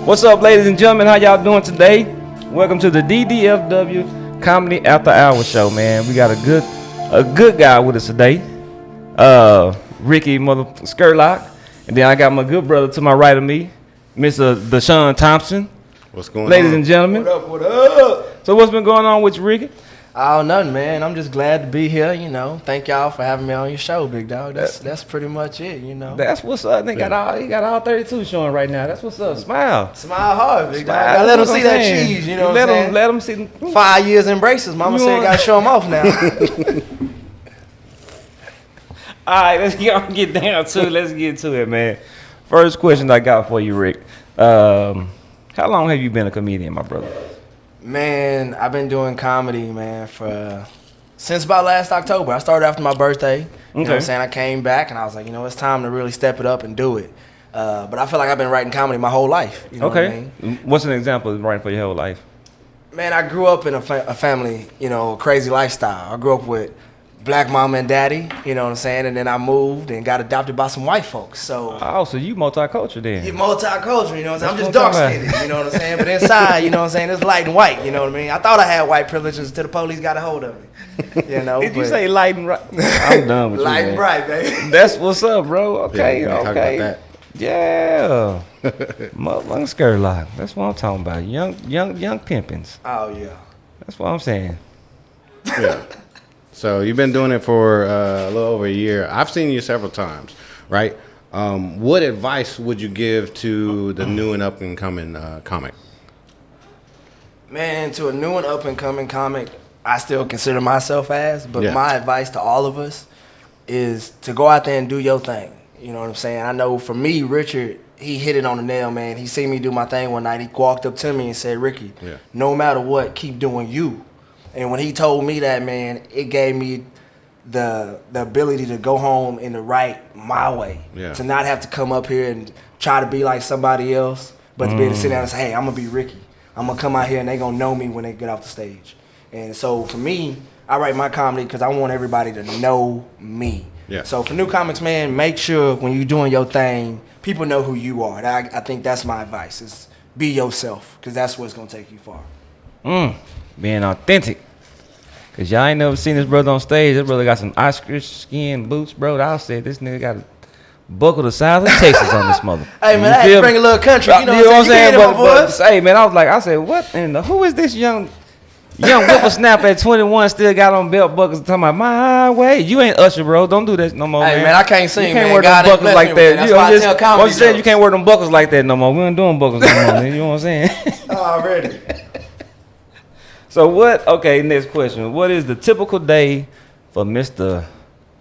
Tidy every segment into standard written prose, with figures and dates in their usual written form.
What's up, ladies and gentlemen? How y'all doing today? Welcome to the DDFW Comedy After Hours show, man. We got a good guy with us today, Rickey Scurlock, and then I got my good brother to my right of me, Mr. Shaun Thompson. What's going on, ladies and gentlemen? What up? What up? So what's been going on with you, Rickey? Oh, nothing, man. I'm just glad to be here, you know. Thank y'all for having me on your show, big dog. That's pretty much it, you know. That's what's up. He got all 32 showing right now. That's what's up. Smile. Smile hard, big dog. Smile. Gotta let them That's see what I'm that saying. cheese, you know what I'm saying? Let them see. 5 years in braces. Mama You said want- gotta show them off now. All right, let's get down to it. Let's get to it, man. First question I got for you, Rick. How long have you been a comedian, my brother? Man, I've been doing comedy, man, since about last October. I started after my birthday. You know what I'm saying? I came back and I was like, you know, it's time to really step it up and do it. But I feel like I've been writing comedy my whole life. You know what I mean? What's an example of writing for your whole life? Man, I grew up in a family, you know, crazy lifestyle. I grew up with black mama and daddy, you know what I'm saying? And then I moved and got adopted by some white folks. So So you multicultural then? you're multicultural, you know what I'm saying? I'm just what dark I'm skinned, you know what I'm saying? But inside, you know what I'm saying, it's light and white, you know what I mean? I thought I had white privileges until the police got a hold of me. You know, Did you say light and bright? I'm done with you, light and man. bright, baby. That's what's up, bro. Okay, Yeah, we can talk okay. about Yeah. Motherfucking Scurlock. That's what I'm talking about. Young pimpins. Oh yeah. That's what I'm saying. Yeah. So you've been doing it for a little over a year. I've seen you several times, right? What advice would you give to the new and up and coming comic? Man, to a new and up and coming comic, I still consider myself as, but my advice to all of us is to go out there and do your thing. You know what I'm saying? I know for me, Richard, he hit it on the nail, man. He seen me do my thing one night. He walked up to me and said, Rickey, no matter what, keep doing you. And when he told me that, man, it gave me the ability to go home and to write my way. Yeah. To not have to come up here and try to be like somebody else, but to be able to sit down and say, hey, I'm going to be Rickey. I'm going to come out here and they going to know me when they get off the stage. And so for me, I write my comedy because I want everybody to know me. Yeah. So for new comics, man, make sure when you're doing your thing, people know who you are. I think that's my advice, is be yourself, because that's what's going to take you far. Being authentic. Cause y'all ain't never seen this brother on stage. This brother got some ostrich skin boots, bro. I said this nigga got a buckle the size of Texas on this mother. Hey man, I had to bring a little country. You know what I'm saying? But hey man, I said, what in the, who is this young whippersnapper at 21 still got on belt buckles talking about my way? You ain't Usher, bro. Don't do that no more, Hey man, I can't sing. You can't man. wear God them ain't buckles blessed like me, that. man. That's why I tell comedy you said you jokes. can't wear them buckles like that no more. We ain't doing buckles no more. Man. You know what I'm saying? Already. So what? Okay, next question. What is the typical day for Mr.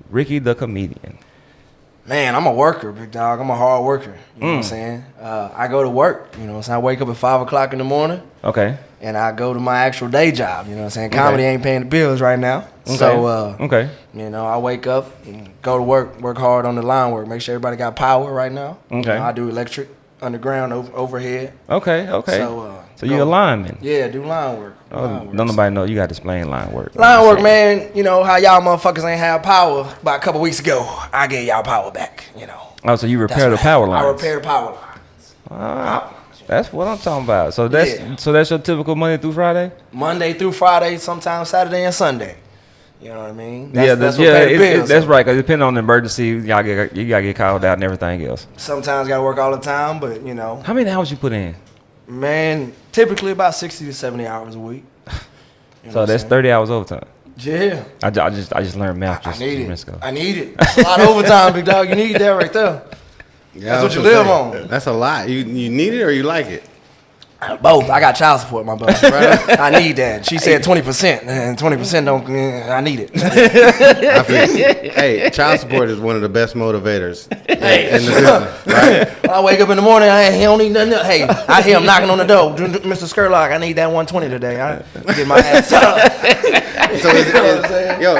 Rickey the comedian? Man, I'm a worker, big dog. I'm a hard worker. You know what I'm saying? I go to work. You know what I'm saying? I wake up at 5 o'clock in the morning. Okay. And I go to my actual day job. You know what I'm saying? Comedy ain't paying the bills right now. Okay. So, you know, I wake up, and go to work hard on the line work, make sure everybody got power right now. Okay. You know, I do electric, underground, overhead. Okay. So you a lineman? Yeah, do line work. Don't nobody know you got to explain line work. Line work, man, you know how y'all motherfuckers ain't have power about a couple weeks ago. I gave y'all power back, you know. Oh, so you repair the power lines? I repair the power lines. That's what I'm talking about. So that's your typical Monday through Friday? Monday through Friday, sometimes Saturday and Sunday. You know what I mean? That's what pay the bills. That's right. Cause depending on the emergency, you gotta get called out and everything else. Sometimes gotta work all the time, but you know. How many hours you put in? Man, typically about 60 to 70 hours a week. You know So that's 30 hours overtime. Yeah. I just learned math. I need it. I need it. That's a lot of overtime, big dog. You need that right there. Yeah, That's what you live on. That's a lot. You need it or you like it? Both. I got child support, my brother. I need that. She said 20%, and 20% don't. I need it. Hey, child support is one of the best motivators in the business, right? When I wake up in the morning, he don't need nothing. Hey, I hear him knocking on the door. Mr. Scurlock, I need that 120 today. I get my ass up.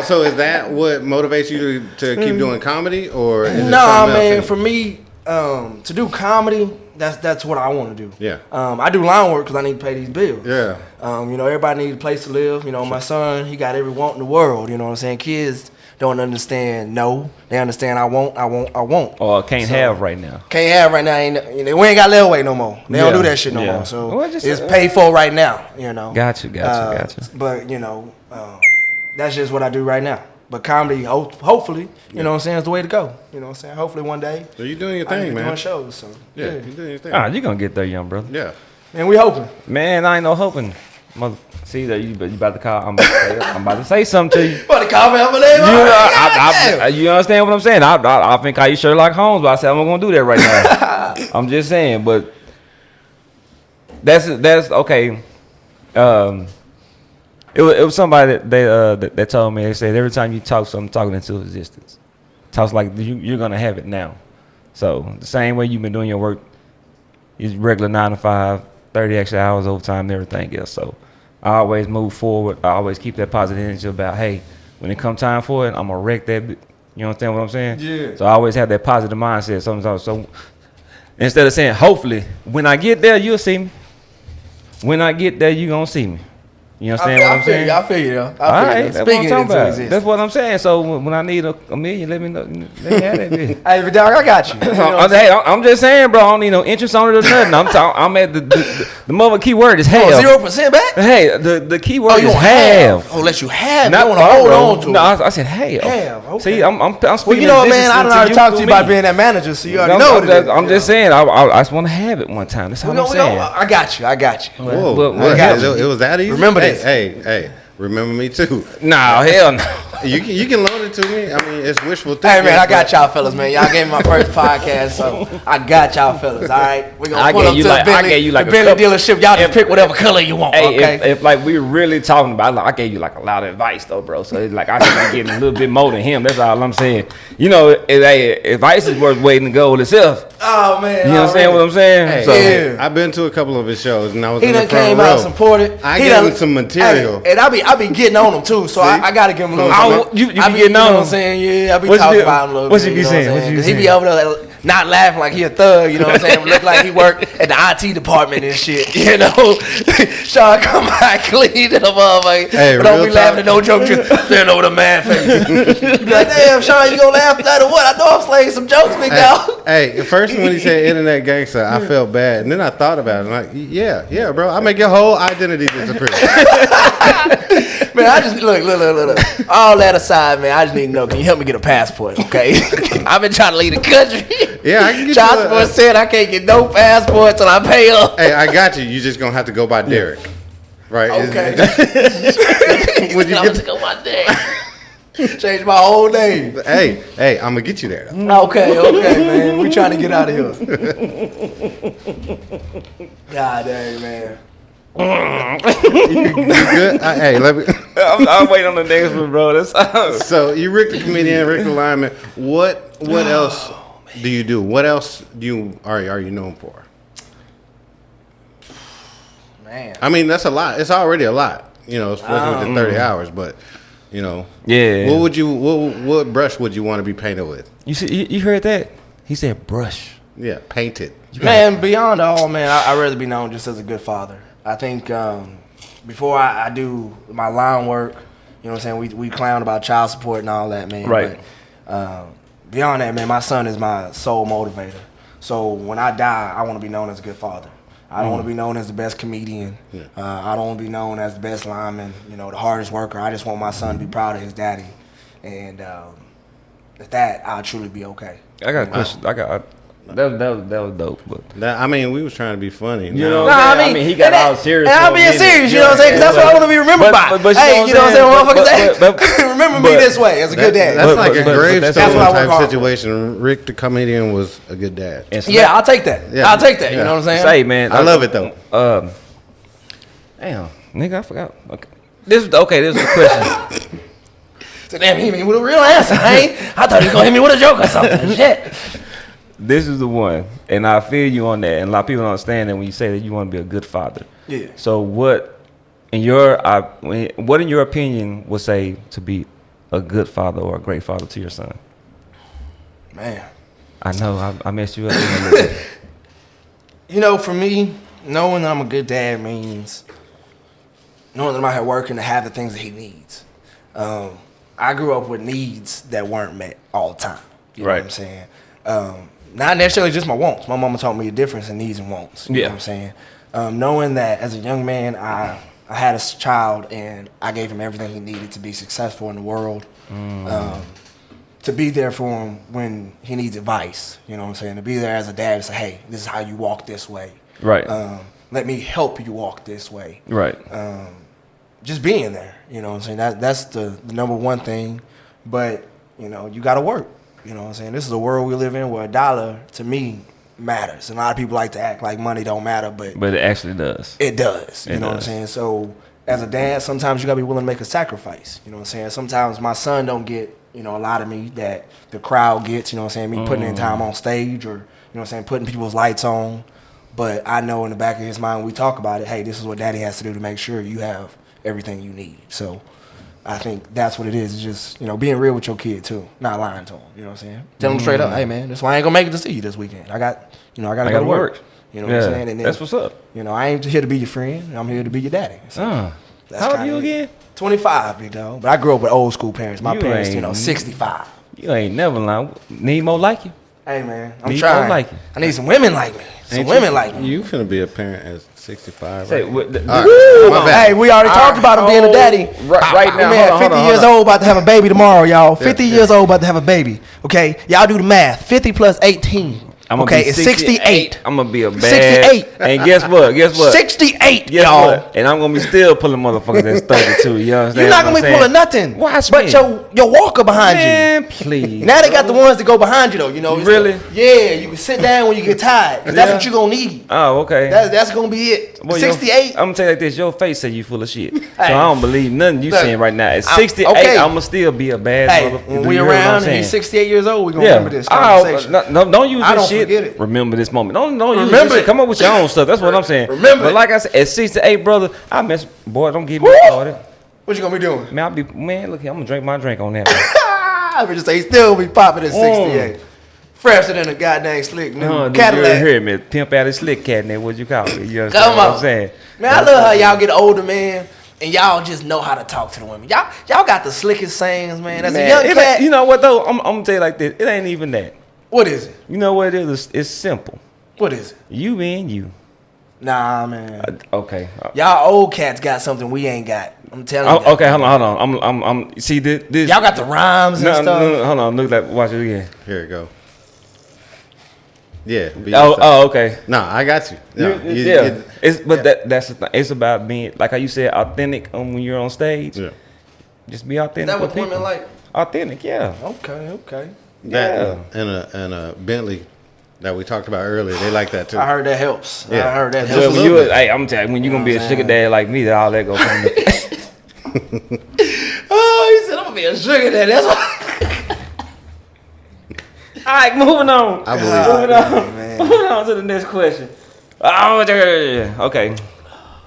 So is that what motivates you to keep doing comedy, or is it Nah, something else? man. For me, to do comedy, that's what I want to do. Yeah. I do line work because I need to pay these bills. Yeah. You know, everybody needs a place to live. You know, my son, he got every want in the world. You know what I'm saying? Kids don't understand no. They understand I won't. Or can't have right now. Can't have right now. We ain't got layaway no more. They don't do that shit no more. So Well, it's paid for right now, you know. Got you. But, you know, that's just what I do right now. But comedy, hopefully, you know what I'm saying, is the way to go. You know what I'm saying? Hopefully one day. So you're doing your thing, man. Doing shows, so. Yeah, you're doing your thing. You're going to get there, young brother. Yeah. And we hoping. Man, I ain't no hoping. See that you about to call. I'm about to say something to you. But the call me up a name. You understand what I'm saying? I think I Sherlock Holmes, but I said I'm gonna do that right now. I'm just saying, but that's okay. It was somebody that told me, they said every time you talk something, talking into existence. Talks like you're gonna have it now. So the same way you've been doing your work, is regular 9 to 5, 30 extra hours overtime, and everything else. So I always move forward. I always keep that positive energy about, hey, when it come time for it, I'm gonna wreck that. You understand what I'm saying? Yeah. So I always have that positive mindset. So instead of saying, hopefully, when I get there, you'll see me. When I get there, you gonna see me. You understand what I'm saying? I feel you, though. All right, that's what I'm talking about. Existence. That's what I'm saying. So when I need a million, let me know. Let me have that bitch. Hey, but dog, I got you. Hey, I'm just saying, bro. I don't need no interest on it or nothing. I'm at the mother key word is half. 0% back? Hey, the key word you is want half. Oh, let you have. Not You want to hold on to No, it. I said half. Half, okay. See, I'm speaking. Well, you know what, man? I done already talked to you through about me. being that manager, so you already know what it is. I'm just saying. I just want to have it one time. That's all I'm saying. I got you. Whoa, But- it was that easy? Remember this. Hey, remember me too. Nah, hell no. You can loan it to me. I mean, it's wishful thinking. Hey, man, I got y'all fellas, man. Y'all gave me my first podcast, so I got y'all fellas, all right? We're going to pull up to the Bentley dealership. Y'all just pick whatever color you want, Hey, okay? if like we really talking about, I gave you like a lot of advice though, bro. So it's like I should be getting a little bit more than him. That's all I'm saying. You know, advice is worth waiting to go itself. Oh, man. You understand what I'm saying? Hey, So, yeah. I've been to a couple of his shows, and I was He in the done front came row. out supported. I gave him some material. Hey, and I be getting on him, too, so I got to give him a little something. you be I be getting on You know him? what I'm saying? Yeah, I be What you talking do? about him a little What bit. you be know saying? what I'm What you be Because he be saying? over there like, not laughing like he a thug, you know what I'm saying? Look like he work at the IT department and shit, you know? Shaun come out clean to the motherfucker. Hey, but don't real be laughing at no joke, just standing over the man face. You be like, damn, Shaun, you gonna laugh at that or what? I know I'm slaying some jokes, big dog. Hey, at first when he said internet gangster, I felt bad, and then I thought about it. I'm like, yeah, bro, I make your whole identity disappear. Man, I just look. All that aside, man, I just need to know. Can you help me get a passport, okay? I've been trying to leave the country. Yeah, I can get Child you support said I can't get no passport till I pay up. Hey, I got you. You just gonna have to go by Derek, right? Okay. Would you I'm get? gonna go my day. Change my whole name. Hey, I'm gonna get you there. Though. Okay, man. We trying to get out of here. God dang, man. You good? Hey, let me. I'm waiting on the next one, bro. That's So you Rick the comedian, Rick the lineman. What else do you do? What else are you known for? Man. I mean, that's a lot. It's already a lot, you know, especially with the 30 hours. But you know, Yeah. What brush would you want to be painted with? You see, you heard that? He said brush. Yeah, painted. Man, beyond all, man, I'd rather be known just as a good father. I think before I do my line work, you know what I'm saying, we clown about child support and all that, man. Right. But beyond that, man, my son is my sole motivator. So when I die, I want to be known as a good father. I don't want to be known as the best comedian. Yeah. I don't want to be known as the best lineman, you know, the hardest worker. I just want my son to be proud of his daddy. And at that, I'll truly be okay. I got a question. That was dope. But I mean, we was trying to be funny. You know, Nah, I mean, he got all serious. And I'm being serious, you know what I'm saying? Because that's what I want to be remembered by. But hey, you know what I'm saying? but- Motherfuckers, remember me this way as a good dad. That's like but a that's gravestone what I work type hard for. situation. Rick the comedian was a good dad. Yeah, I'll take that. Yeah. I'll take that. You Yeah. know what I'm saying? Say, man, I love it though. Damn, nigga, I forgot. Okay, this is the question. So damn, he hit me with a real answer. I thought he was gonna hit me with a joke or something. Shit. This is the one, and I feel you on that. And a lot of people don't understand that when you say that you want to be a good father. Yeah. So what in your opinion would say to be a good father or a great father to your son? Man. I know I messed you up. A little bit. You know, for me, knowing that I'm a good dad means knowing that I'm out here working to have the things that he needs. I grew up with needs that weren't met all the time. You know Right. what I'm saying? Not necessarily just my wants. My mama taught me a difference in needs and wants. You know what I'm saying? Knowing that as a young man, I had a child and I gave him everything he needed to be successful in the world. To be there for him when he needs advice. You know what I'm saying? To be there as a dad and say, hey, this is how you walk this way. Right. Let me help you walk this way. Right. Just being there, you know what I'm saying? That's the number one thing. But, you know, you got to work. You know what I'm saying? This is a world we live in where a dollar, to me, matters. And a lot of people like to act like money don't matter, but it actually does. It does. It You know does. what I'm saying? So, as a dad, sometimes you got to be willing to make a sacrifice. You know what I'm saying? Sometimes my son don't get, you know, a lot of me that the crowd gets, you know what I'm saying? Me putting in time on stage or, you know what I'm saying, putting people's lights on. But I know in the back of his mind, when we talk about it, hey, this is what daddy has to do to make sure you have everything you need. So I think that's what it is. It's just, you know, being real with your kid too, not lying to him. You know what I'm saying? Tell him straight up, hey man, that's why I ain't gonna make it to see you this weekend. I got to go to work. You know what I'm saying? And then, that's what's up. You know, I ain't here to be your friend. I'm here to be your daddy. So that's How old kinda you it. again? 25, big dog. But I grew up with old school parents. My You parents, you ain't- know, 65. You ain't never lying. Need more like you? Hey man, I'm Need trying. more like you. I need some women like me. Some women like me. You finna be a parent at 65, Say, right? what, All right, my bad. Hey, we already talked about him being a daddy. Right now, Man, hold on, 50 years old, about to have a baby tomorrow, y'all. 50 years old, about to have a baby. Okay, y'all do the math. 50 plus 18. I'm Okay, it's 68. I'm gonna be a bad. 68. And guess what? 68, Guess y'all. what? And I'm gonna be still pulling motherfuckers that's 32. You understand? You're not what gonna I'm be saying? pulling nothing. Watch but me. your walker behind Man, you. please. Now they got the ones that go behind you though. You know. it's Really? Yeah, you can sit down when you get tired. 'Cause that's Yeah. what you gonna need. Oh, okay. That's gonna be it. Well, 68. I'm gonna tell you like this: your face say you full of shit, so Hey. I don't believe nothing you Look, saying right now. At I'm- 68, okay. I'ma still be a bad Hey, motherfucker. when Do we you hear what I'm around and saying? he's 68 years old, we gonna Yeah. remember this Oh, conversation. don't use I this don't shit. forget it. Remember this moment. Don't use Remember this shit. it. Come up with your own stuff. That's what I'm saying. Remember But it. like I said, at 68, brother, I miss. Boy, don't get me Woo! started. What you gonna be doing? Man, look here, I'm gonna drink my drink on that. Man. I would just say he still be popping at 68. Fresher than a goddamn slick new Did you Cadillac. hear me? Pimp out his slick cat, and what you call it? You understand Come what on. I'm saying? Man, I love how y'all get older, man, and y'all just know how to talk to the women. Y'all got the slickest sayings, man. As a Man, young it cat, ain't- you know what though? I'm gonna tell you like this. It ain't even that. what is it? You know what it is? It's simple. What is it? You being you. Nah, man. Okay. Y'all old cats got something we ain't got. I'm telling you. Okay. Hold on. I'm. See this. Y'all got the rhymes and No, stuff. no, hold on. Look like. Watch it again. Here it go. Yeah. Be Oh. yourself. Oh. Okay. Nah, I got you. No, Yeah. That's the thing. It's about being, like how you said, authentic when you're on stage. Yeah. Just be authentic. Is that with what women people. like? Authentic. Yeah. Okay. That and a Bentley that we talked about earlier. They like that too. I heard that helps. Yeah. I heard that So helps. when hey, I'm telling you, when you gonna be a sugar dad like me, that all that go from the Oh, he said I'm gonna be a sugar daddy. That's why. All right, moving on. I believe it. Moving on to the next question. Oh, okay.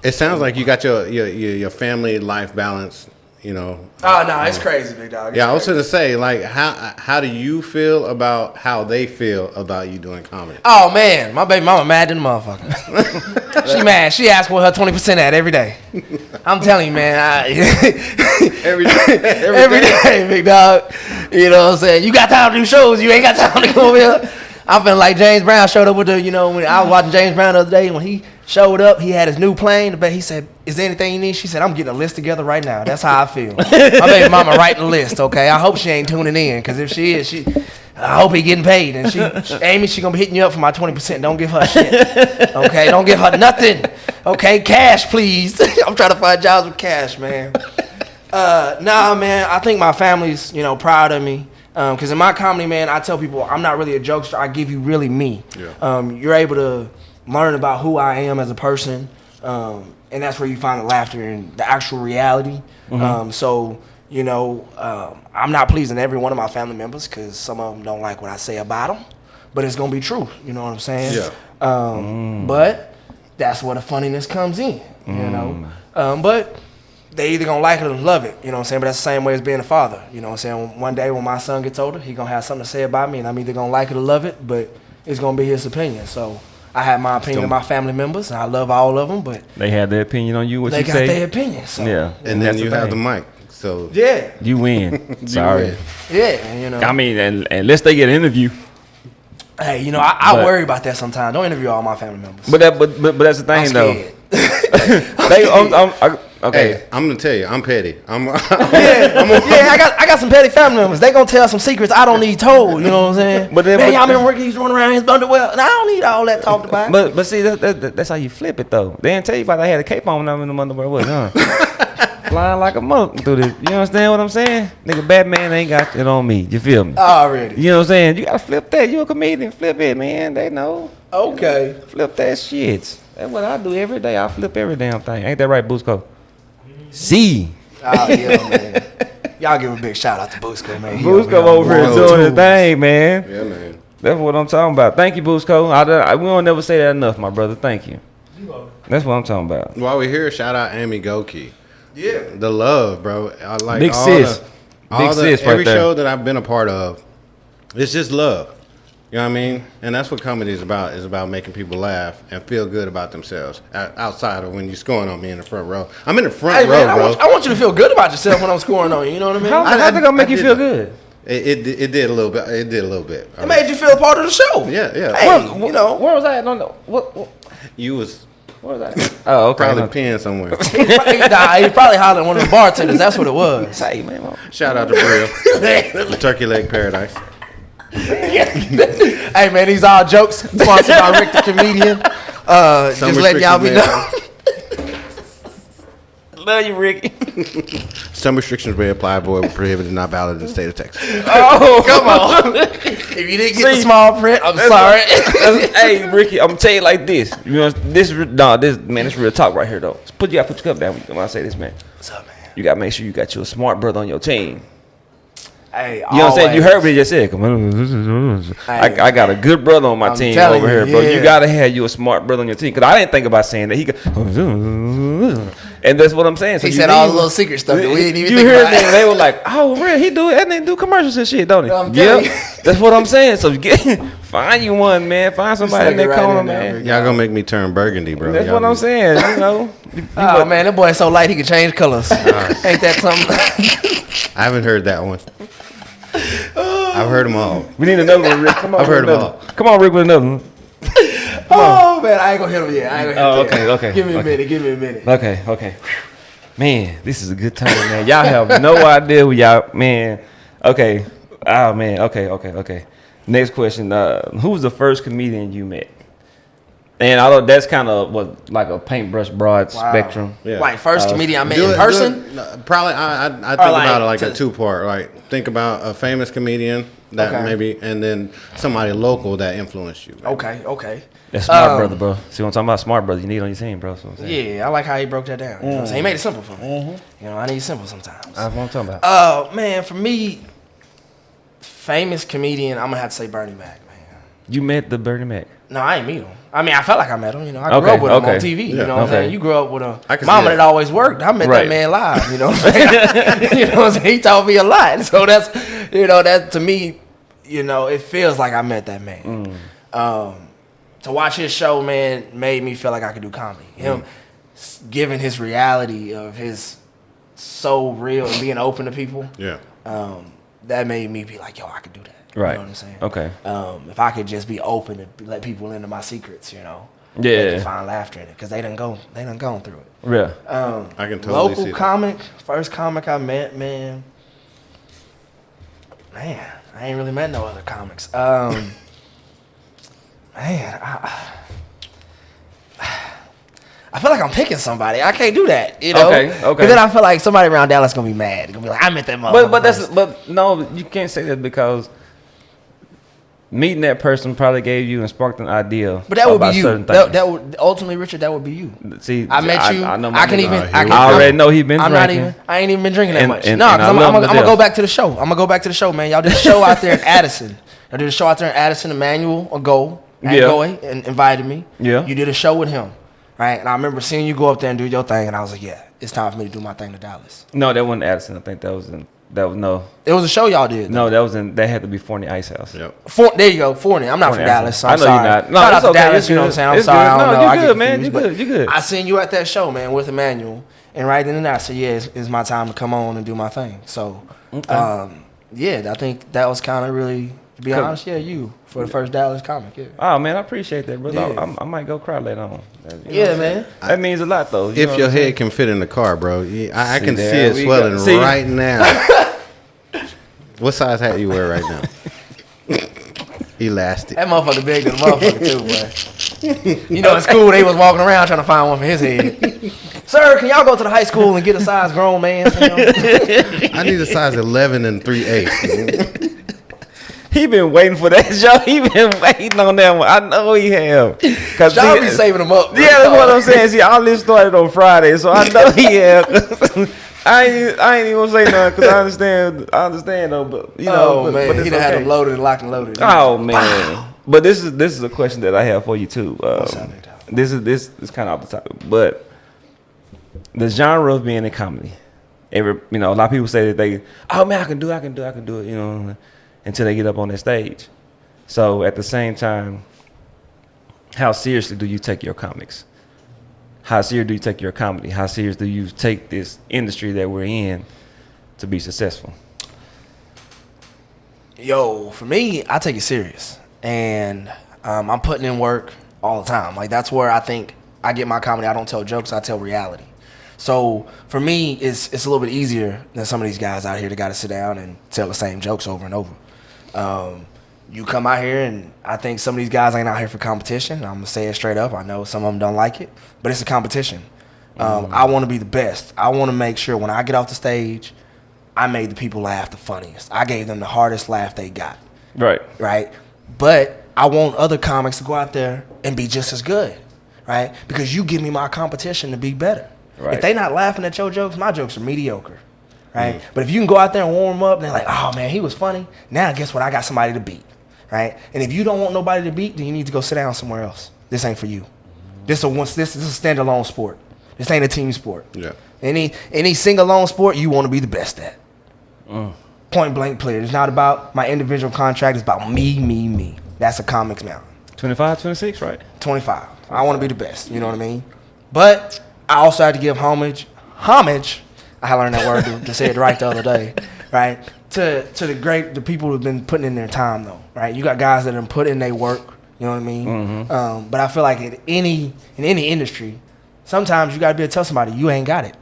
It sounds like you got your family life balance. You know. Oh no, it's crazy, big dog. It's Yeah, I was crazy. gonna say, like, how do you feel about how they feel about you doing comedy? Oh man, my baby mama mad than a motherfucker. She mad. She asks what her 20% at every day. I'm telling you, man. Every day. Every day, big dog. You know what I'm saying? You got time to do shows. You ain't got time to come over here. I feel like James Brown showed up with the, when I was watching James Brown the other day, when he showed up, he had his new plane. But he said, "Is there anything you need?" She said, "I'm getting a list together right now." That's how I feel. My baby mama writing the list, okay? I hope she ain't tuning in, because if she is, I hope he getting paid. And Amy, she gonna be hitting you up for my 20%. Don't give her shit, okay? Don't give her nothing, okay? Cash, please. I'm trying to find jobs with cash, man. Nah, man. I think my family's, proud of me. Because in my comedy, man, I tell people I'm not really a jokester. I give you really me. Yeah. You're able to learn about who I am as a person, and that's where you find the laughter and the actual reality. So, I'm not pleasing every one of my family members, because some of them don't like what I say about them, but it's gonna be true. You know what I'm saying? Yeah. But that's where the funniness comes in. But they either gonna like it or love it, But that's the same way as being a father, One day when my son gets older, he gonna have something to say about me, and I'm either gonna like it or love it, but it's gonna be his opinion. So I have my opinion of my family members, and I love all of them, but They had their opinion on you. What they you got say? their opinion. So Yeah. And then that's you have the thing. mic. So Yeah. You win. Sorry. win. Yeah, you know. I mean, and unless they get an interview. Hey, you know, I But- worry about that sometimes. Don't interview all my family members. But that's the thing I'm though. scared. Okay. Hey, I'm gonna tell you, I'm petty. Yeah, I got some petty family members. They gonna tell some secrets I don't need told. You know what I'm saying? But then- man, but- y'all been working. He's running around in his underwear, and I don't need all that talked about. But see, that's how you flip it though. They didn't tell you about I had a cape on when I'm in the underwear, was huh? Flying like a mother through this. You understand what I'm saying? Nigga, Batman ain't got it on me. You feel me? Already. You know what I'm saying? You gotta flip that. You a comedian, flip it, man. They know. Okay. Flip that shit. That's what I do every day. I flip every damn thing. Ain't that right, Busco? See. Oh yeah, man. Y'all give a big shout out to Busco, man. He Busco over here on doing his tools. thing, man. Yeah, man. That's what I'm talking about. Thank you, Busco. We don't never say that enough, my brother. Thank you. That's what I'm talking about. While we're here, shout out Amy Goki. Yeah. The love, bro. I like Big all sis. All Big sis right every there. show that I've been a part of, it's just love. You know what I mean? And that's what comedy is about. Is about making people laugh and feel good about themselves outside of when you're scoring on me in the front row. I'm in the front Hey row, man, bro. I want you to feel good about yourself when I'm scoring on you. You know what I mean? How they gonna make you did feel that. good? It did a little bit. It did a little bit. It made you feel a part of the show. Yeah, yeah. Hey, you know. Where was I? No, what You was where was I? Oh, okay. probably No. peeing somewhere. He probably hollering at one of the bartenders. That's what it was. Hey, man. Shout out to Brill. Turkey Leg Paradise. Hey man, these all jokes sponsored by Rick the comedian. Just letting y'all be know. Love you, Ricky. Some restrictions may apply. Void were prohibited, not valid in the state of Texas. Oh, Come on. If you didn't get the See, small print, I'm sorry. Hey, Ricky, I'm gonna tell you like this. You know, this real talk right here though. You gotta put your cup down when I say this, man. What's up, man? You gotta make sure you got your smart brother on your team. Hey, You know what I'm saying? You heard what he just said. Come on. I got a good brother on my I'm team telling over you, here, bro. yeah. You gotta have you a smart brother on your team. Cause I didn't think about saying that. He go, and that's what I'm saying. So He you said all need- the little secret stuff that we didn't even You think heard about. me? They were like, "Oh, real? He do it? And they do commercials and shit, don't he?" I'm telling you. That's what I'm saying. So find you one, man. Find somebody in Stick it that right corner, in there, man. Rick. Y'all gonna make me turn burgundy, bro. That's Y'all what I'm be- saying. You know. Oh man, that boy is so light he can change colors. Ain't that something? I haven't heard that one. I've heard them all. We need another one, Rick. Come on, I've heard with them another one. Come on, Rick, with another one. Oh man, I ain't gonna hit him yet. Oh, okay. Give me a minute. Give me a minute. Okay. Man, this is a good time, man. Y'all have no idea what y'all, man. Okay. Oh, man. Okay. Next question. Who was the first comedian you met? And although that's kind of what like a paintbrush broad Wow. spectrum. Yeah. Like first comedian I met Do in it- person. do it- no, probably, I think like about it like a to- two-part. Like think about a famous comedian that Okay. maybe, and then somebody local that influenced you. Okay. That's smart brother, bro. See what I'm talking about? Smart brother. You need on your team, bro. That's what I'm saying. Yeah, I like how he broke that down. You know what I'm saying? He made it simple for me. You know, I need simple sometimes. That's what I'm talking about. Man, for me, famous comedian, I'm gonna have to say Bernie Mac, man. You met the Bernie Mac. No, I ain't meet him. I mean, I felt like I met him. You know, I grew Okay, up with him on okay. TV. You Yeah, know what I'm okay. saying? You grew up with I a can see mama that. that always worked. I met Right. that man live. You know what I'm saying? You know what I'm saying? He taught me a lot. So that's, you know, that to me, you know, it feels like I met that man. To watch his show, man, made me feel like I could do comedy. Him giving his reality of his so real and being open to people. Yeah. That made me be like, yo, I could do that. Right. You know what I'm saying? Okay. If I could just be open and let people into my secrets, you know. Yeah. They can find laughter in it because they done gone through it. Yeah. I can totally Local see that. comic, first comic I met, man, I ain't really met no other comics. I feel like I'm picking somebody. I can't do that, you know. Okay. Because then I feel like somebody around Dallas gonna be mad. They're gonna be like, I met that motherfucker. But no, you can't say that because meeting that person probably gave you and sparked an idea. But that would about be you. certain That things. would ultimately, Richard. That would be you. See, I met you. I know. I can nigga. even. here I we can. I go. already know he been I'm drinking. not even. I ain't even been drinking that And- much. and- No, and because I I'm love him gonna to go death. back to the show. I'm gonna go back to the show, man. Y'all did a show out there in Addison. Y'all did a show out there in Addison. Emmanuel and invited me. Yeah. You did a show with him, right? And I remember seeing you go up there and do your thing, and I was like, yeah, it's time for me to do my thing to Dallas. No, that wasn't Addison. I think that was no. It was a show y'all did. No, that had to be Forney Ice House. Yep. There you go, Forney. I'm not Forney from Dallas, so I'm I know sorry. you're not. No, Shout out it's to okay. Dallas. It's You know what I'm good. saying? I'm It's sorry. good. I don't No, know. you I good, get man. confused, You but good. You good. I seen you at that show, man, with Emmanuel, And right then and there, I said, yeah, it's my time to come on and do my thing. So, yeah, I think that was kind of really, to be honest, you for the first Dallas comic. Yeah. Oh man, I appreciate that, brother. Yeah. I might go cry later on. Yeah, man. That means a lot, though. If your head can fit in the car, bro, I can see it we swelling go. See? right now. What size hat you wear right now? Elastic. That motherfucker big than a motherfucker too, boy. You know, in school they was walking around trying to find one for his head. Sir, can y'all go to the high school and get a size grown man? I need a size 11 and 3/8. He been waiting for that show. He been waiting on that one. I know he have. Cause Y'all be saving them up. Yeah, that's what I'm saying. See, all this started on Friday, so I know he have. I ain't even gonna say nothing because I understand though. But you know, man, but it's he done had okay. them loaded and locked and loaded. Oh man, but this is a question that I have for you too. This is kind of off the topic, but the genre of being in comedy. A lot of people say that I can do it, you know, until they get up on that stage. So at the same time, how seriously do you take your comics? How serious do you take your comedy? How serious do you take this industry that we're in to be successful? Yo, for me, I take it serious, and I'm putting in work all the time. Like that's where I think I get my comedy. I don't tell jokes, I tell reality. So for me, it's a little bit easier than some of these guys out here that got to sit down and tell the same jokes over and over. You come out here, and I think some of these guys ain't out here for competition. I'm gonna say it straight up. I know some of them don't like it, but it's a competition. I want to be the best. I want to make sure when I get off the stage, I made the people laugh the funniest. I gave them the hardest laugh they got. Right. But I want other comics to go out there and be just as good, right? Because you give me my competition to be better. Right. If they not laughing at your jokes, my jokes are mediocre, right? But if you can go out there and warm up, and they're like, oh man, he was funny. Now guess what? I got somebody to beat, right? And if you don't want nobody to beat, then you need to go sit down somewhere else. This ain't for you. This is a standalone sport. This ain't a team sport. Yeah. Any single-alone sport, you want to be the best at. Point blank player. It's not about my individual contract. It's about me. That's a comics mountain. 25, 26, right? 25. I want to be the best. You know what I mean? But I also had to give homage. I learned that word to say it right the other day. Right? To the people who've been putting in their time though. Right? You got guys that have put in their work. You know what I mean? Mm-hmm. But I feel like in any industry, sometimes you got to be able to tell somebody you ain't got it.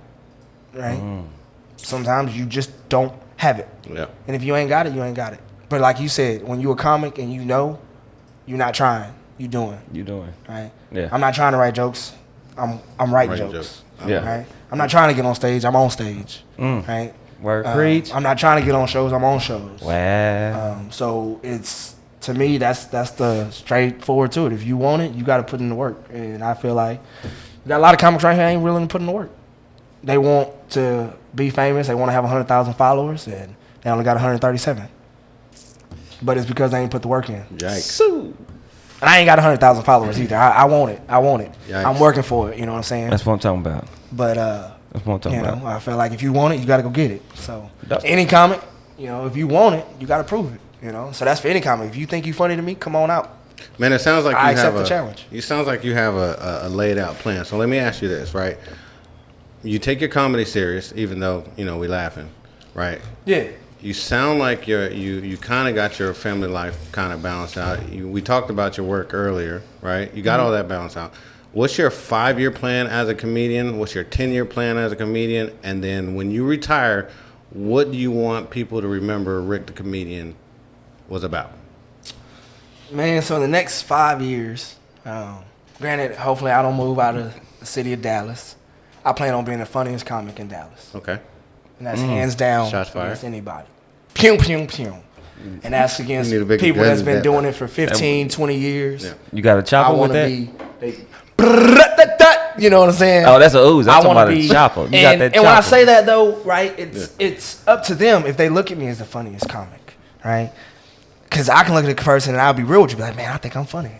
Right? Sometimes you just don't have it. Yeah. And if you ain't got it, you ain't got it. But like you said, when you a comic and you know, you're not trying. You doing. Right? Yeah. I'm not trying to write jokes. I'm writing jokes. Yeah. Right? I'm not trying to get on stage. I'm on stage. Right? Word preach. I'm not trying to get on shows. I'm on shows. Wow. So it's, to me, that's the straightforward to it. If you want it, you got to put in the work. And I feel like you got a lot of comics right here ain't willing to put in the work. They want to be famous. They want to have 100,000 followers, and they only got 137. But it's because they ain't put the work in. Yikes. And I ain't got 100,000 followers either. I want it. Yikes. I'm working for it. You know what I'm saying? That's what I'm talking about. But That's what I'm talking about. I feel like if you want it, you got to go get it. So any comic, if you want it, you got to prove it. So that's for any comic. If you think you funny to me, come on out. Man, it sounds like I accept the challenge. You sounds like you have a laid out plan. So let me ask you this, right? You take your comedy serious, even though we laughing, right? Yeah. You sound like you kind of got your family life kind of balanced out. We talked about your work earlier, right? You got all that balanced out. What's your 5-year plan as a comedian? What's your 10-year plan as a comedian? And then when you retire, what do you want people to remember Rick the comedian was about? Man, so in the next 5 years, granted, hopefully I don't move out of the city of Dallas. I plan on being the funniest comic in Dallas. Okay. And that's hands down Shots fired. against anybody. Pew, pew, pew. And that's against You need a bigger people gun that's than been that. doing it for 15, 20 years. Yeah. You got a I chopper with want to that? be, you know what I'm saying? Oh, that's a ooze. I'm I talking want about to a be chopper. You and, got that and chopper. when I say that though, right, it's up to them if they look at me as the funniest comic, right? Because I can look at the person and I'll be real with you, be like, man, I think I'm funny.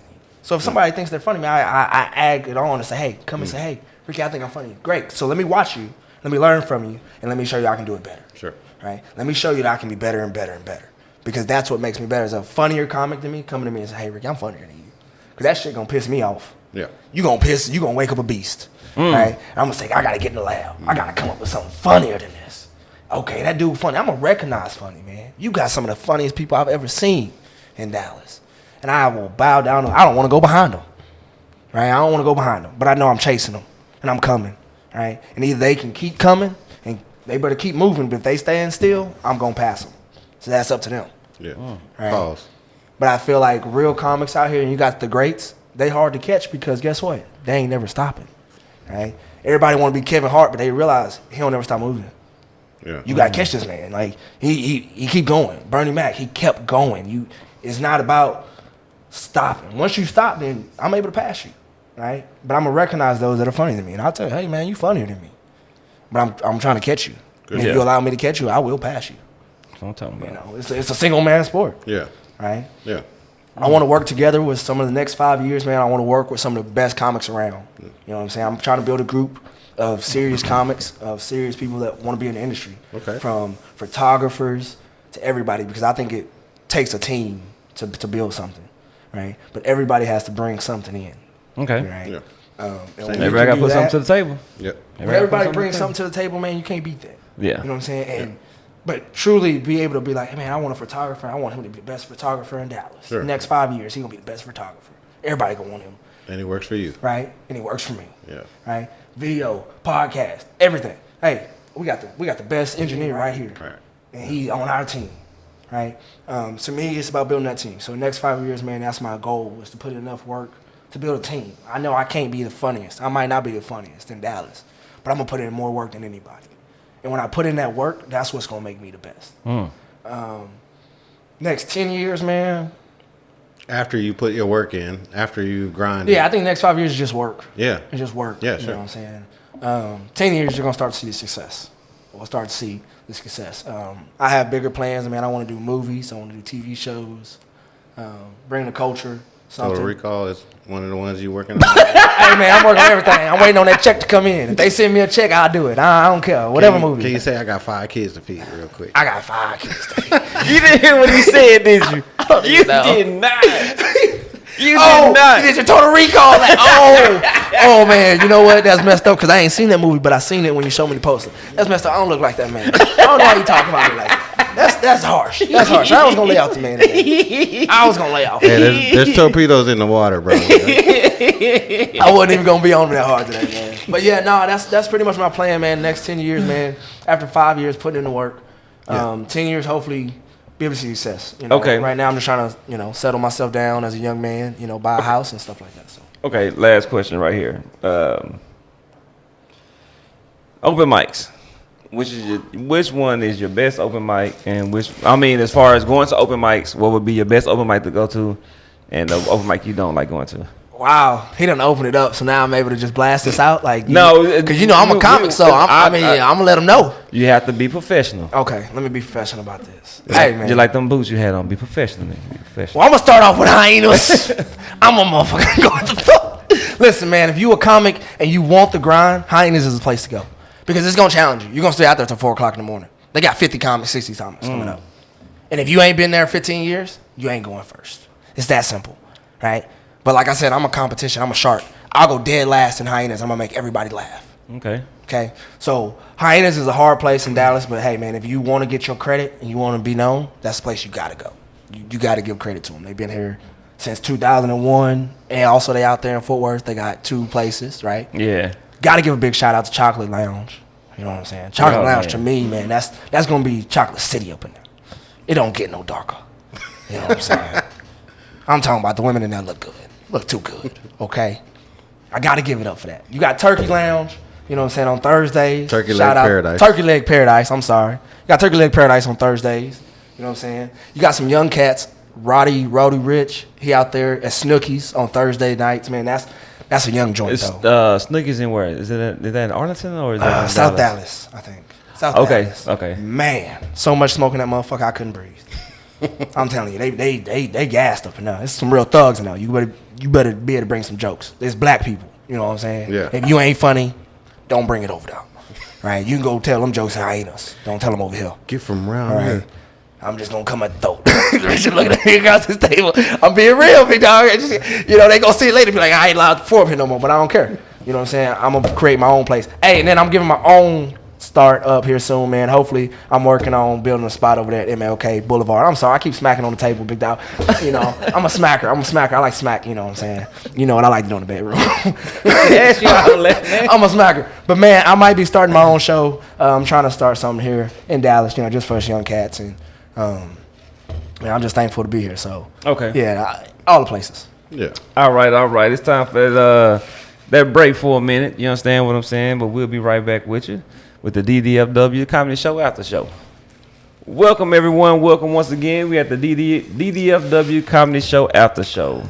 So if somebody thinks they're funny, man, I ag it on and say, hey, come and say, hey, Ricky, I think I'm funny. Great. So let me watch you, let me learn from you, and let me show you I can do it better. Sure. Right? Let me show you that I can be better and better and better. Because that's what makes me better. As a funnier comic than me, coming to me and say, hey, Ricky, I'm funnier than you. Because that shit gonna piss me off. Yeah. You gonna wake up a beast, right? I'm gonna say, I gotta get in the lab. I gotta come up with something funnier than this. Okay, that dude funny. I'm gonna recognize funny, man. You got some of the funniest people I've ever seen in Dallas, and I will bow down. I don't want to go behind them, right? I don't want to go behind them, but I know I'm chasing them, and I'm coming, right? And either they can keep coming, and they better keep moving. But if they stand still, I'm gonna pass them. So that's up to them. Yeah. Right? Pause. But I feel like real comics out here, and you got the greats, they hard to catch because guess what? They ain't never stopping, right? Everybody want to be Kevin Hart, but they realize he don't never stop moving. Yeah. You gotta catch this man. Like he keep going. Bernie Mac, he kept going. It's not about stopping. Once you stop, then I'm able to pass you, right? But I'm gonna recognize those that are funnier than me, and I'll tell you, hey man, you funnier than me. But I'm trying to catch you. And if you allow me to catch you, I will pass you. That's what I'm talking about. You know, it's a single man sport. Yeah. Right. Yeah. I want to work together with some of the next 5 years, man. I want to work with some of the best comics around. You know what I'm saying? I'm trying to build a group of serious comics, of serious people that want to be in the industry. Okay. From photographers to everybody, because I think it takes a team to build something, right? But everybody has to bring something in. Okay. Right. Yeah. Everybody got to put something to the table. Yep. When everybody brings something to the table, man, you can't beat that. Yeah. You know what I'm saying? And but truly be able to be like, hey, man, I want a photographer. I want him to be the best photographer in Dallas. Sure. The next 5 years, he's going to be the best photographer. Everybody going to want him. And he works for you. Right? And he works for me. Yeah. Right? Video, podcast, everything. Hey, we got the best engineer right here. Right. And he's on our team. Right? To me, it's about building that team. So the next 5 years, man, that's my goal, is to put in enough work to build a team. I know I can't be the funniest. I might not be the funniest in Dallas, but I'm going to put in more work than anybody. And when I put in that work, that's what's going to make me the best. Next 10 years, man. After you put your work in, after you grind. Yeah, I think next 5 years is just work. Yeah. It's just work. Yeah, You sure. know what I'm saying? 10 years, you're going to start to see the success. We'll start to see the success. I have bigger plans, man. I want to do movies. I want to do TV shows. Bring the culture. Something. Total Recall is one of the ones you working on. Hey, man, I'm working on everything. I'm waiting on that check to come in. If they send me a check, I'll do it. I don't care. Whatever movie. Can you say I got 5 kids to feed real quick? I got 5 kids to feed. You didn't hear what he said, did you? You did not. You did not. You did your Total Recall. Like, oh, man. You know what? That's messed up because I ain't seen that movie, but I seen it when you showed me the poster. That's messed up. I don't look like that man. I don't know how you talk about it like that. That's harsh. That's harsh. I was gonna lay out the man today. I was gonna lay out. Yeah, there's torpedoes in the water, bro. I wasn't even gonna be on him that hard today, man. But yeah, no, that's pretty much my plan, man. Next 10 years, man. After 5 years, putting in the work. 10 years, hopefully, be able to see success. You know? Okay. Right now, I'm just trying to, settle myself down as a young man. Buy a house and stuff like that. So. Okay, last question right here. Open mics. Which one is your best open mic, and as far as going to open mics, what would be your best open mic to go to, and the open mic you don't like going to? Wow, he done opened it up, so now I'm able to just blast this out, like no, because I'm a comic, so I'm gonna let him know. You have to be professional. Okay, let me be professional about this. Hey man, just like them boots you had on, be professional. Man. Be professional. Well, I'm gonna start off with hyenas. I'm a motherfucker going to the Listen, man, if you a comic and you want the grind, hyenas is the place to go. Because it's going to challenge you. You're going to stay out there till 4 o'clock in the morning. They got 50 comics, 60 comics coming up. And if you ain't been there 15 years, you ain't going first. It's that simple, right? But like I said, I'm a competition. I'm a shark. I'll go dead last in hyenas. I'm going to make everybody laugh. Okay? So hyenas is a hard place in Dallas. But, hey, man, if you want to get your credit and you want to be known, that's the place you got to go. You got to give credit to them. They've been here since 2001. And also they out there in Fort Worth. They got 2 places, right? Yeah. Got to give a big shout out to Chocolate Lounge. You know what I'm saying? Chocolate Lounge to me, man, that's gonna be Chocolate City up in there. It don't get no darker. You know what I'm saying? I'm talking about the women in there look good, look too good. Okay, I got to give it up for that. You got Turkey Lounge. You know what I'm saying, on Thursdays. Turkey Leg Paradise. Turkey Leg Paradise. I'm sorry. You got Turkey Leg Paradise on Thursdays. You know what I'm saying? You got some young cats. Roddy Rich. He out there at Snookies on Thursday nights. Man, that's a young joint, though. Snookies in where? Is that in Arlington or is that in South Dallas, I think. South Dallas. Okay. Man, so much smoke in that motherfucker, I couldn't breathe. I'm telling you, they gassed up in there. There's some real thugs in there. You better be able to bring some jokes. There's black people. You know what I'm saying? Yeah. If you ain't funny, don't bring it over there. Right? You can go tell them jokes in hyenas. Don't tell them over here. Get from around Right. here. I'm just gonna come at the throat. Richard looking at me across this table. I'm being real, big dog. They gonna see it later. Be like, I ain't allowed to perform here no more, but I don't care. You know what I'm saying? I'm gonna create my own place. Hey, and then I'm giving my own start up here soon, man. Hopefully, I'm working on building a spot over there at MLK Boulevard. I'm sorry, I keep smacking on the table, big dog. I'm a smacker. I like smack. You know what I'm saying? You know what I like to do in the bedroom. I'm a smacker. But man, I might be starting my own show. I'm trying to start something here in Dallas. Just for us young cats, and man, I'm just thankful to be here. So okay, yeah, all the places. Yeah. All right. It's time for that break for a minute. You understand what I'm saying? But we'll be right back with you with the DDFW Comedy Show After Show. Welcome, everyone. Welcome once again. We at the DDFW Comedy Show After Show.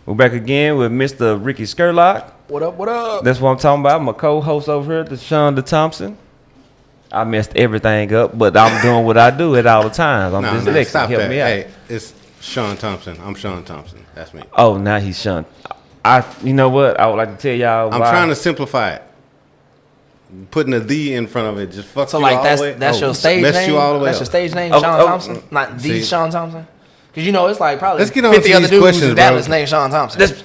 We're back again with Mr. Rickey Scurlock. What up? That's what I'm talking about. My co-host over here, the Shaun the Thompson. I messed everything up, but I'm doing what I do at all the times. I'm dyslexic. Stop Help that. me out. Hey, it's Shaun Thompson. I'm Shaun Thompson. That's me. Oh, now he's Shaun. You know what? I would like to tell y'all. I'm trying to simplify it. Putting a "the" in front of it just fucks So you like all the way. that's your stage messed name. you all the way That's up. your stage name, Oh, Shaun oh, Thompson, not the see. Shaun Thompson. Because it's like probably Let's get on 50 to other these dudes questions, in bro. Dallas named Shaun Thompson. That's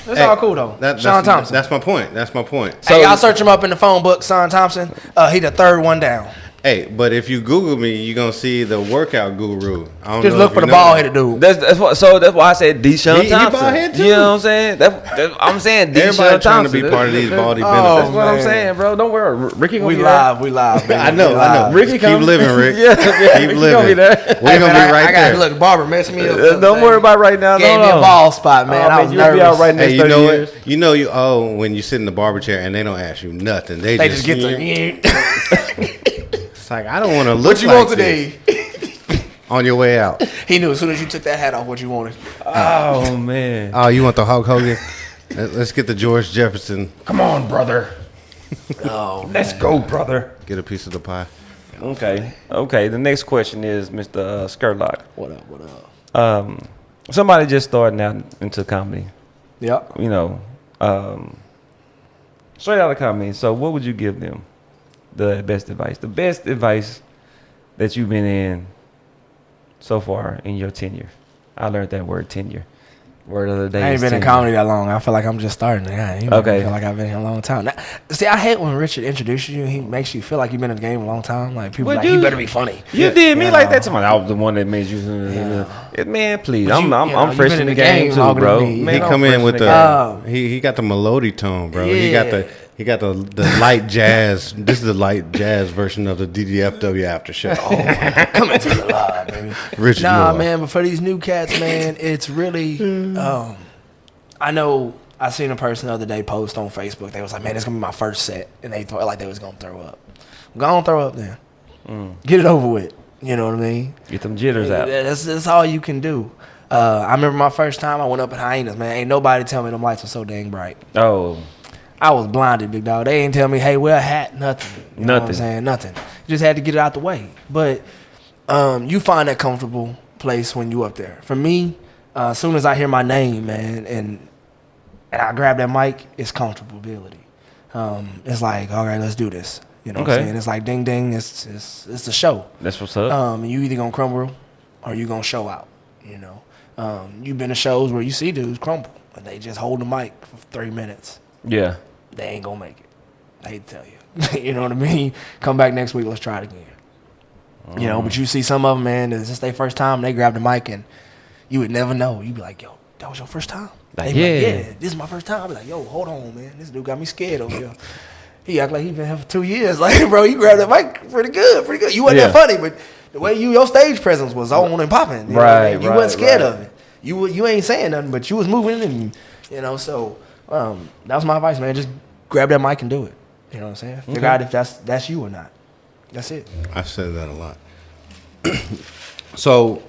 Hey, all cool though. Shaun Shaun Thompson. That's my point. That's my point. Hey, y'all search him up in the phone book, Shaun Thompson. He the third one down. Hey, but if you Google me, you're gonna see the workout guru. I don't Just know look if for you the know bald that. headed dude. That's why I said D. Shaun He Thompson. bald-headed too. You know what I'm saying? I'm saying D. Everybody Shaun trying to Thompson. be part of these baldy Oh, benefits. That's what I'm man. saying, bro. Don't worry. Ricky gonna We be live, baby. I know. Ricky Just coming. keep living, Rick. Yeah, keep Ricky living. gonna be there. We're gonna be right I there. got look. Barber messed me up. there. Don't worry about it right now. Gave me a ball spot, man. I was you'll be all nervous. right next Hey, you 30 know years. what? You when you sit in the barber chair and they don't ask you nothing. They They just get to. It's like I don't want to look. What you like want today? this on your way out. He knew as soon as you took that hat off what you wanted. Oh man. Oh, you want the Hulk Hogan? Let's get the George Jefferson. Come on, brother. Oh, Let's go, brother. Get a piece of the pie. Okay. The next question is Mr. Scurlock. What up? Somebody just starting out into comedy. Yep. Straight out of comedy. So, what would you give them? The best advice. The best advice that you've been in so far in your tenure. I learned that word, tenure. Word of the day. I ain't is been in tenure. comedy that long. I feel like I'm just starting. I ain't Okay. feel like I've been here a long time. Now, see, I hate when Richard introduces you. He makes you feel like you've been in the game a long time. Like people Well, like you- he better be funny. You did me Yeah. like that to I was the one that made you. Man, please. But I'm you've fresh been in the game too, longer bro. than me. Man, He I'm come fresh in with game. game. he got the melody tone, bro. Yeah. He got the light jazz. This is the light jazz version of the DDFW after show. Coming to the live, baby. Richard Nah, Moore. man, but for these new cats, man, it's really. I know I seen a person the other day post on Facebook. They was like, "Man, it's gonna be my first set," and they felt like they was gonna throw up. Go on, throw up then. Get it over with. You know what I mean? Get them jitters out. That's all you can do. I remember my first time I went up in Hyenas, man. Ain't nobody tell me them lights were so dang bright. Oh, I was blinded, big dog. They ain't tell me, hey, wear a hat, nothing. You know what I'm Nothing. saying? Nothing. Just had to get it out the way. But you find that comfortable place when you up there. For me, as soon as I hear my name, man, and I grab that mic, it's comfortability. It's like, all right, let's do this. You know what I'm Okay. saying? It's like ding ding, it's a show. that's what's up. You either gonna crumble or you gonna show out. You know, you've been to shows where you see dudes crumble and they just hold the mic for 3 minutes. Yeah. They ain't gonna make it. I hate to tell you. You know what I mean? Come back next week, let's try it again. You know, but you see some of them, man, it's just their first time. They grab the mic and you would never know. You'd be like, yo, that was your first time? Like, They be yeah. yeah, this is my first time. I'd be like, yo, hold on, man. This dude got me scared over here. He act like he been here for 2 years. Like, bro, you grabbed that mic pretty good. You wasn't Yeah. that funny, but the way your stage presence was on and popping. You know what I mean? You Right, wasn't scared right. of it. You ain't saying nothing, but you was moving and, you know, so that was my advice, man. Just grab that mic and do it. You know what I'm saying? Figure out if that's you or not. That's it. I've said that a lot. So,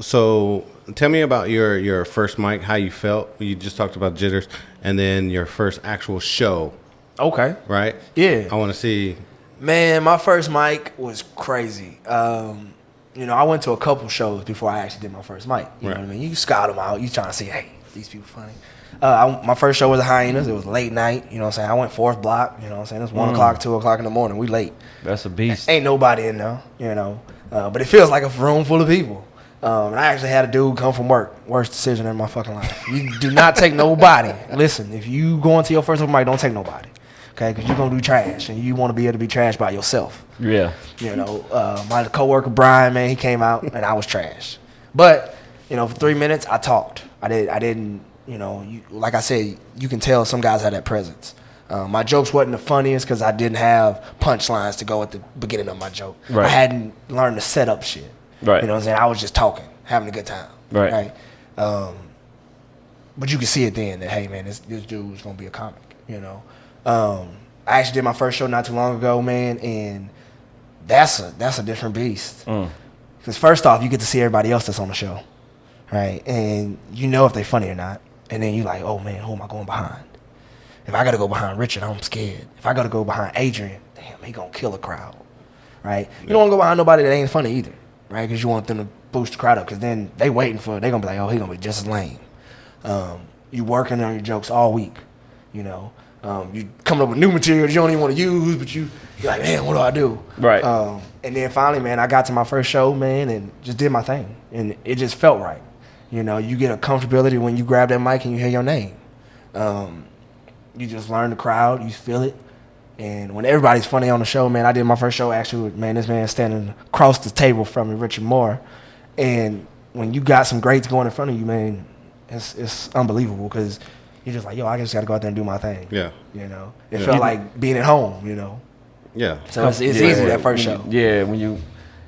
so tell me about your first mic, how you felt. You just talked about jitters, and then your first actual show, Okay. right? Yeah. I want to see. Man, my first mic was crazy. You know, I went to a couple shows before I actually did my first mic. You Right. know what I mean? You scout them out. You trying to see, hey, these people funny. My first show was the Hyenas. It was late night. You know what I'm saying? I went 4th block. You know what I'm saying? It's 1 o'clock, 2 o'clock in the morning. We late. That's a beast. Ain't nobody in there, you know. But it feels like a room full of people. And I actually had a dude come from work. Worst decision in my fucking life. You do not take nobody. Listen, if you go into your first open mic, don't take nobody. Okay? Because you're going to do trash. And you want to be able to be trash by yourself. Yeah. You know, my coworker Brian, man, he came out and I was trash. But, you know, for 3 minutes, I talked. I didn't, you know, like I said, you can tell some guys have that presence. My jokes wasn't the funniest because I didn't have punchlines to go at the beginning of my joke. Right. I hadn't learned to set up shit. Right. You know what I'm saying? I was just talking, having a good time. Right. But you can see it then that, hey, man, this dude is going to be a comic, you know. I actually did my first show not too long ago, man, and that's a different beast. Because first off, you get to see everybody else that's on the show, right? And you know if they funny or not. And then you like, oh, man, who am I going behind? If I got to go behind Richard, I'm scared. If I got to go behind Adrian, damn, he going to kill a crowd, right? You don't want to go behind nobody that ain't funny either, right? Because you want them to boost the crowd up because then they waiting for it. They going to be like, oh, he going to be just as lame. You working on your jokes all week, you know. You coming up with new material you don't even want to use, but you're like, man, what do I do? Right. And then finally, man, I got to my first show, man, and just did my thing. And it just felt right. You know, you get a comfortability when you grab that mic and you hear your name. You just learn the crowd, you feel it. And when everybody's funny on the show, man, I did my first show actually with, man, this man standing across the table from me, Richard Moore. And when you got some greats going in front of you, man, it's unbelievable because you're just like, yo, I just got to go out there and do my thing. Yeah. You know? It felt like being at home, you know? Yeah. So it's easy that first show. Yeah,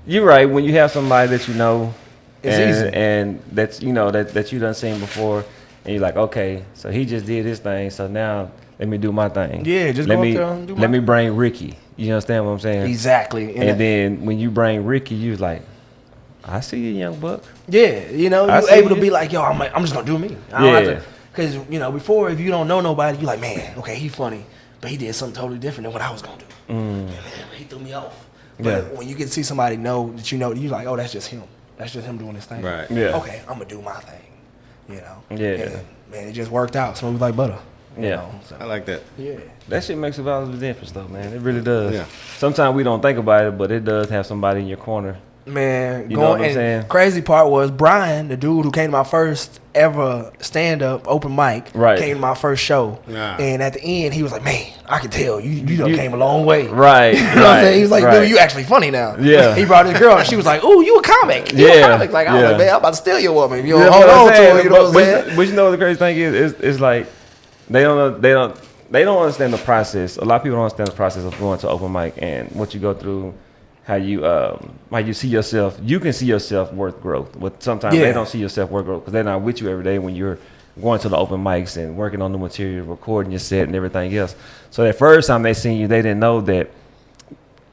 you're right. When you have somebody that you know, it's easy. And that's, you know, that you done seen before, and you're like, okay, so he just did his thing, so now let me do my thing. Yeah, just go out there and do my thing. Let me bring Ricky. You understand what I'm saying? Exactly. And then when you bring Ricky, you was like, I see you, young buck. Yeah, you know, you're able to be like, yo, I'm just going to do me. I don't have to. Because, you know, before, if you don't know nobody, you're like, man, okay, he funny, but he did something totally different than what I was going to do. Man, he threw me off. But when you get to see somebody know that you know, you're like, oh, that's just him. That's just him doing his thing. Right. Yeah. Okay, I'm going to do my thing, you know. Yeah. And, man, it just worked out. Smooth like butter. You know, so. I like that. Yeah. That shit makes a valuable difference, though, man. It really does. Yeah. Sometimes we don't think about it, but it does have somebody in your corner. Man, you know what I'm saying? Crazy part was Brian, the dude who came to my first ever stand-up open mic, came to my first show. And at the end, he was like, man, I can tell you done came a long way. Right. You know what I'm saying? He was like, dude, you actually funny now. Yeah. He brought his girl, and she was like, ooh, you a comic. You a comic. Like, I was like, man, I'm about to steal your woman. You know, hold on to her, you know what I'm saying? But you know what the crazy thing is? It's like, they don't understand the process. A lot of people don't understand the process of going to open mic and what you go through. How you see yourself, you can see yourself worth growth, but sometimes they don't see yourself worth growth because they're not with you every day when you're going to the open mics and working on the material, recording your set and everything else. So that first time they seen you, they didn't know that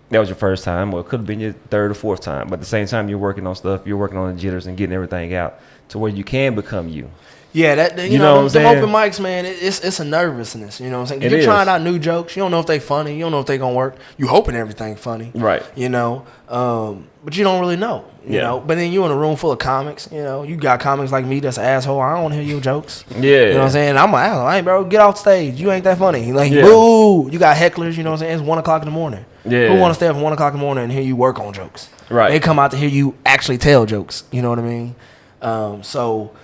was your first time, or it could have been your third or fourth time. But at the same time, you're working on stuff, you're working on the jitters and getting everything out to where you can become you. Yeah, you know them open mics, man, it's a nervousness, you know what I'm saying? Because you're trying out new jokes. You don't know if they funny. You don't know if they going to work. You hoping everything funny. Right. You know, but you don't really know, you know. But then you in a room full of comics, you know. You got comics like me that's an asshole. I don't want to hear your jokes. Yeah. You know what I'm saying? I'm an asshole. Hey, bro, get off stage. You ain't that funny. Like, boo. You got hecklers, you know what I'm saying? It's 1 o'clock in the morning. Yeah. Who want to stay up at 1 o'clock in the morning and hear you work on jokes? Right. They come out to hear you actually tell jokes. You know what I mean? So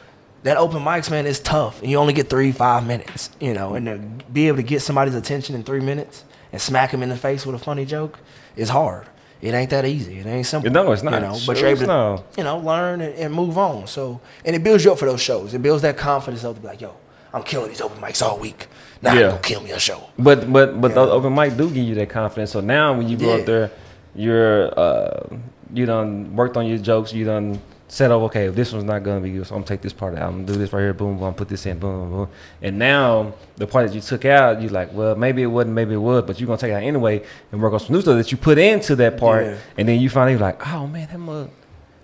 that open mics, man, is tough. And you only get 3-5 minutes, you know, and to be able to get somebody's attention in 3 minutes and smack them in the face with a funny joke is hard. It ain't that easy. It ain't simple. No, it's not. You know, but you're able to, you know, learn and move on. So, and it builds you up for those shows. It builds that confidence up to be like, yo, I'm killing these open mics all week. Now I'm gonna kill me a show. But those open mics do give you that confidence. So now when you go up there, you done worked on your jokes. You done set up, okay, if this one's not gonna be good, so I'm gonna take this part out. I'm gonna do this right here, boom, boom, put this in, boom, boom, boom. And now the part that you took out, you're like, well, maybe it wasn't, maybe it was, but you're gonna take it out anyway and work on some new stuff that you put into that part. Yeah. And then you finally like, oh man,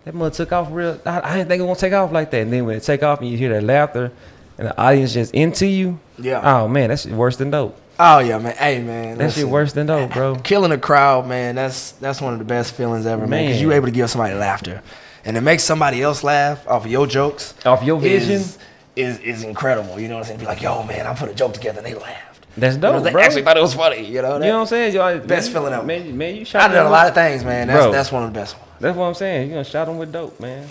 that mug took off real. I didn't think it was gonna take off like that. And then when it take off and you hear that laughter and the audience just into you, oh man, that shit worse than dope. Oh yeah, man. Hey man, that shit worse than dope, bro. Killing a crowd, man. That's one of the best feelings ever, man. Because you able to give somebody laughter. And to make somebody else laugh off of your jokes, off your vision, is incredible. You know what I'm saying? Be like, yo, man, I put a joke together and they laughed. That's dope, They bro. actually thought it was funny. You know You know what I'm saying? Yo, best feeling ever. Man, you shot I've done a lot of things, man. That's one of the best ones. That's what I'm saying. You gonna shot them with dope, man.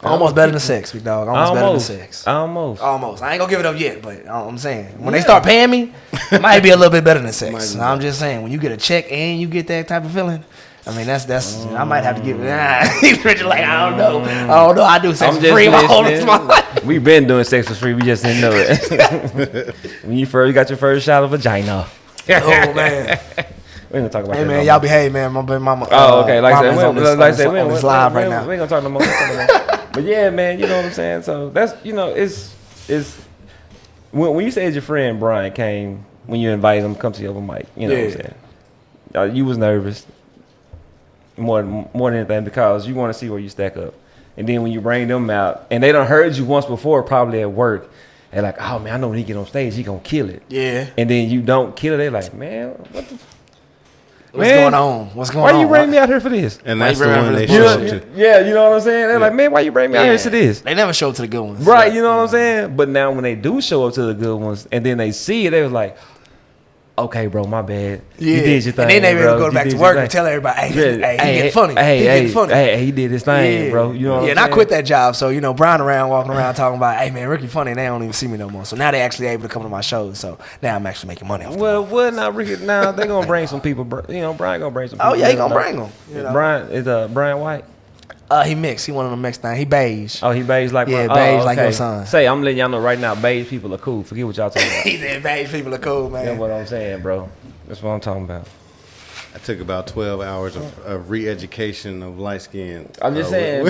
Almost better than 6, big dog. Almost better than 6. Almost. I ain't gonna give it up yet, but I'm saying when they start paying me, it might be a little bit better than 6. I'm just saying when you get a check and you get that type of feeling. I mean, that's. I might have to give it. Richard, like, I don't know. I do sex for free my whole life. We've been doing sex for free. We just didn't know it. When you got your first shot of vagina. Oh man. We ain't gonna talk about that. Hey man, no y'all more. behave, man. My baby mama. Oh, okay. Like I said, on this live right now. We ain't gonna talk no more. But yeah, man, you know what I'm saying. So that's it's when you said your friend Brian came when you invited him to come to your open mic. You know what I'm saying. You was nervous more than anything because you want to see where you stack up. And then when you bring them out, and they done heard you once before, probably at work, and like, oh man, I know when he get on stage, he gonna kill it. Yeah. And then you don't kill it, they like, man, What's going on? Why you bring me out here for this? And that's the one they show up to. Yeah, you know what I'm saying? They're like, man, why you bring me out here to this? They never show up to the good ones. Right, you know what I'm saying? But now when they do show up to the good ones, and then they see it, they was like, okay, bro, my bad. Yeah. You did your thing, and then they bro. go back to work and tell everybody, hey, he getting funny. He getting funny. Hey, he did his thing, bro. You know what I'm saying? And I quit that job. So, you know, Brian walking around talking about, hey, man, Ricky funny. And they don't even see me no more. So now they actually able to come to my shows. So now I'm actually making money off Well, now, Ricky, now they going to bring some people. You know, Brian going to bring some people. Oh, yeah, he going to bring them. You know? Brian White? He mixed. He one of them mixed things. He beige. Oh, he beige like my beige like your son. Say, I'm letting y'all know right now, beige people are cool. Forget what y'all talking about. He said beige people are cool, man. That's what I'm saying, bro. That's what I'm talking about. I took about 12 hours of re-education of light skin. I'm just saying.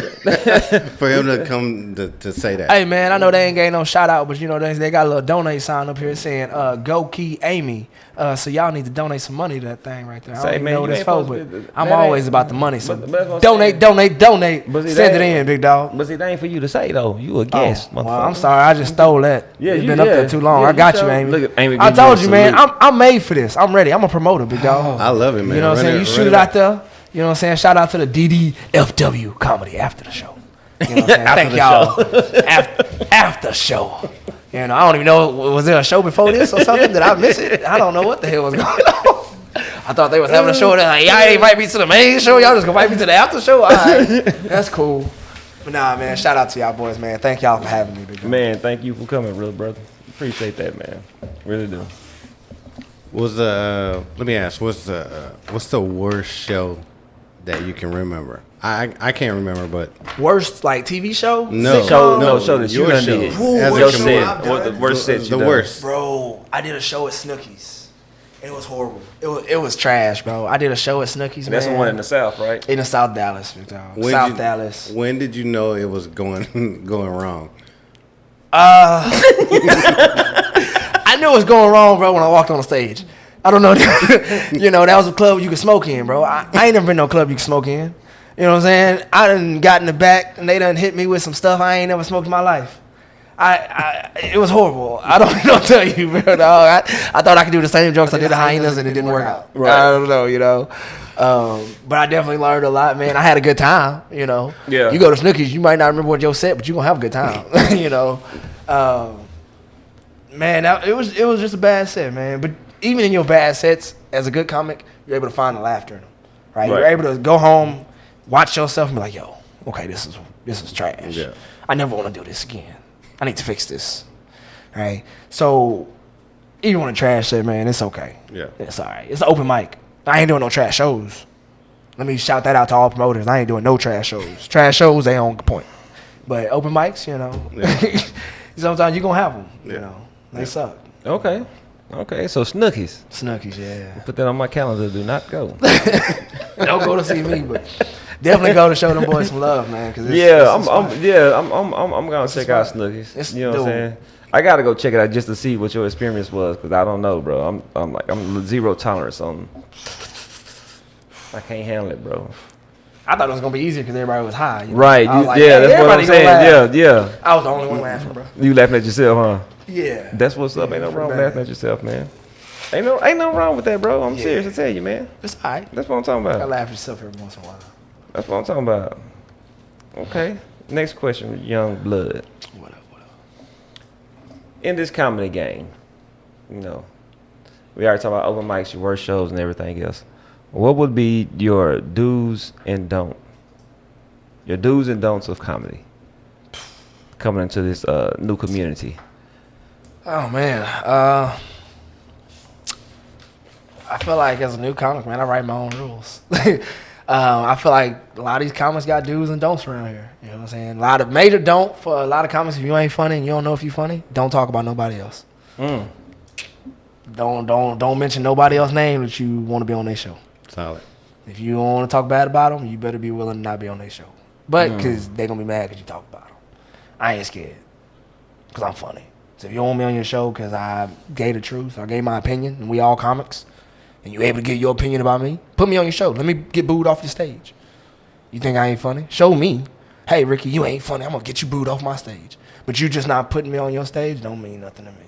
For him to come to say that. Hey, man, I know they ain't getting no shout out, but, you know, they got a little donate sign up here saying, go key Amy. So y'all need to donate some money to that thing right there. I don't even know what it's for, but I'm always about the money. So donate. Send it in, big dog. But see, that ain't for you to say, though. You a guest, motherfucker. Well, I'm sorry. I just stole that. Yeah, You've been up there too long. Yeah, I got you, Amy. Look at Amy. I told you, man. I'm made for this. I'm ready. I'm a promoter, big dog. I love it, man. You know what I'm saying? You shoot it out there. You know what I'm saying? Shout out to the DDFW comedy after the show. You know what I'm saying? Thank y'all. After show. You know, I don't even know, was there a show before this or something? Did I miss it? I don't know what the hell was going on. I thought they was having a show. They're like, y'all ain't invite me to the main show. Y'all just gonna invite me to the after show. All right, that's cool. But nah, man, shout out to y'all boys, man. Thank y'all for having me, big man. Thank you for coming, real brother. Appreciate that, man. Really do. Let me ask, what's the worst show that you can remember? I can't remember, but worst like TV show? No, show that you done did. What the worst set you done? The worst, bro. I did a show at Snooki's. It was horrible. It was trash, bro. I did a show at Snooki's. That's man. the one in the South, right? In the South Dallas, big dog. Dallas. When did you know it was going wrong? I knew it was going wrong, bro, when I walked on the stage. I don't know. You know, that was a club you could smoke in, bro. I ain't never been no club you could smoke in. You know what I'm saying? I done got in the back and they done hit me with some stuff I ain't never smoked in my life. It was horrible. I don't know what to tell you, bro. Dog. I thought I could do the same jokes I did the hyenas and it didn't work out. Right. I don't know, you know. But I definitely learned a lot, man. I had a good time, you know. Yeah. You go to Snooki's, you might not remember what your set, but you gonna have a good time, you know. Man, it was just a bad set, man. But even in your bad sets, as a good comic, you're able to find the laughter in them, right? You're able to go home, watch yourself, and be like, "Yo, okay, this is trash. Yeah. I never want to do this again. I need to fix this." Right? So, even on a trash set, man, it's okay. Yeah, it's all right. It's an open mic. I ain't doing no trash shows. Let me shout that out to all promoters. I ain't doing no trash shows. Trash shows, they on point. But open mics, you know, sometimes you're gonna have them. You know, they suck. Okay. So Snooki's, yeah. Put that on my calendar. Do not go. Don't go to see me, but definitely go to show them boys some love, man. Cause I'm gonna check out Snooki's. You know what I'm saying? I gotta go check it out just to see what your experience was, cause I don't know, bro. I'm zero tolerance on. I can't handle it, bro. I thought it was gonna be easier because everybody was high. You know? Right? That's what I'm saying. Yeah. I was the only one laughing, bro. You laughing at yourself, huh? Yeah. That's what's up. Ain't no wrong with laughing at yourself, man. Ain't no wrong with that, bro. I'm serious to tell you, man. It's all right. That's what I'm talking about. I laugh at yourself every once in a while. That's what I'm talking about. Okay. Next question, young blood. What up? in this comedy game, you know, we already talked about open mics, your worst shows, and everything else. What would be your do's and don't? Your do's and don'ts of comedy coming into this new community. Oh man, I feel like as a new comic, man, I write my own rules. I feel like a lot of these comics got do's and don'ts around here. You know what I'm saying? A lot of major don't for a lot of comics. If you ain't funny and you don't know if you funny, don't talk about nobody else. Don't mention nobody else's name that you want to be on their show. Solid. If you don't want to talk bad about them, you better be willing to not be on their show. But because they gonna be mad because you talk about them. I ain't scared because I'm funny. So if you don't want me on your show because I gave the truth, I gave my opinion, and we all comics, and you able to give your opinion about me, put me on your show. Let me get booed off your stage. You think I ain't funny? Show me. Hey, Ricky, you ain't funny. I'm going to get you booed off my stage. But you just not putting me on your stage don't mean nothing to me.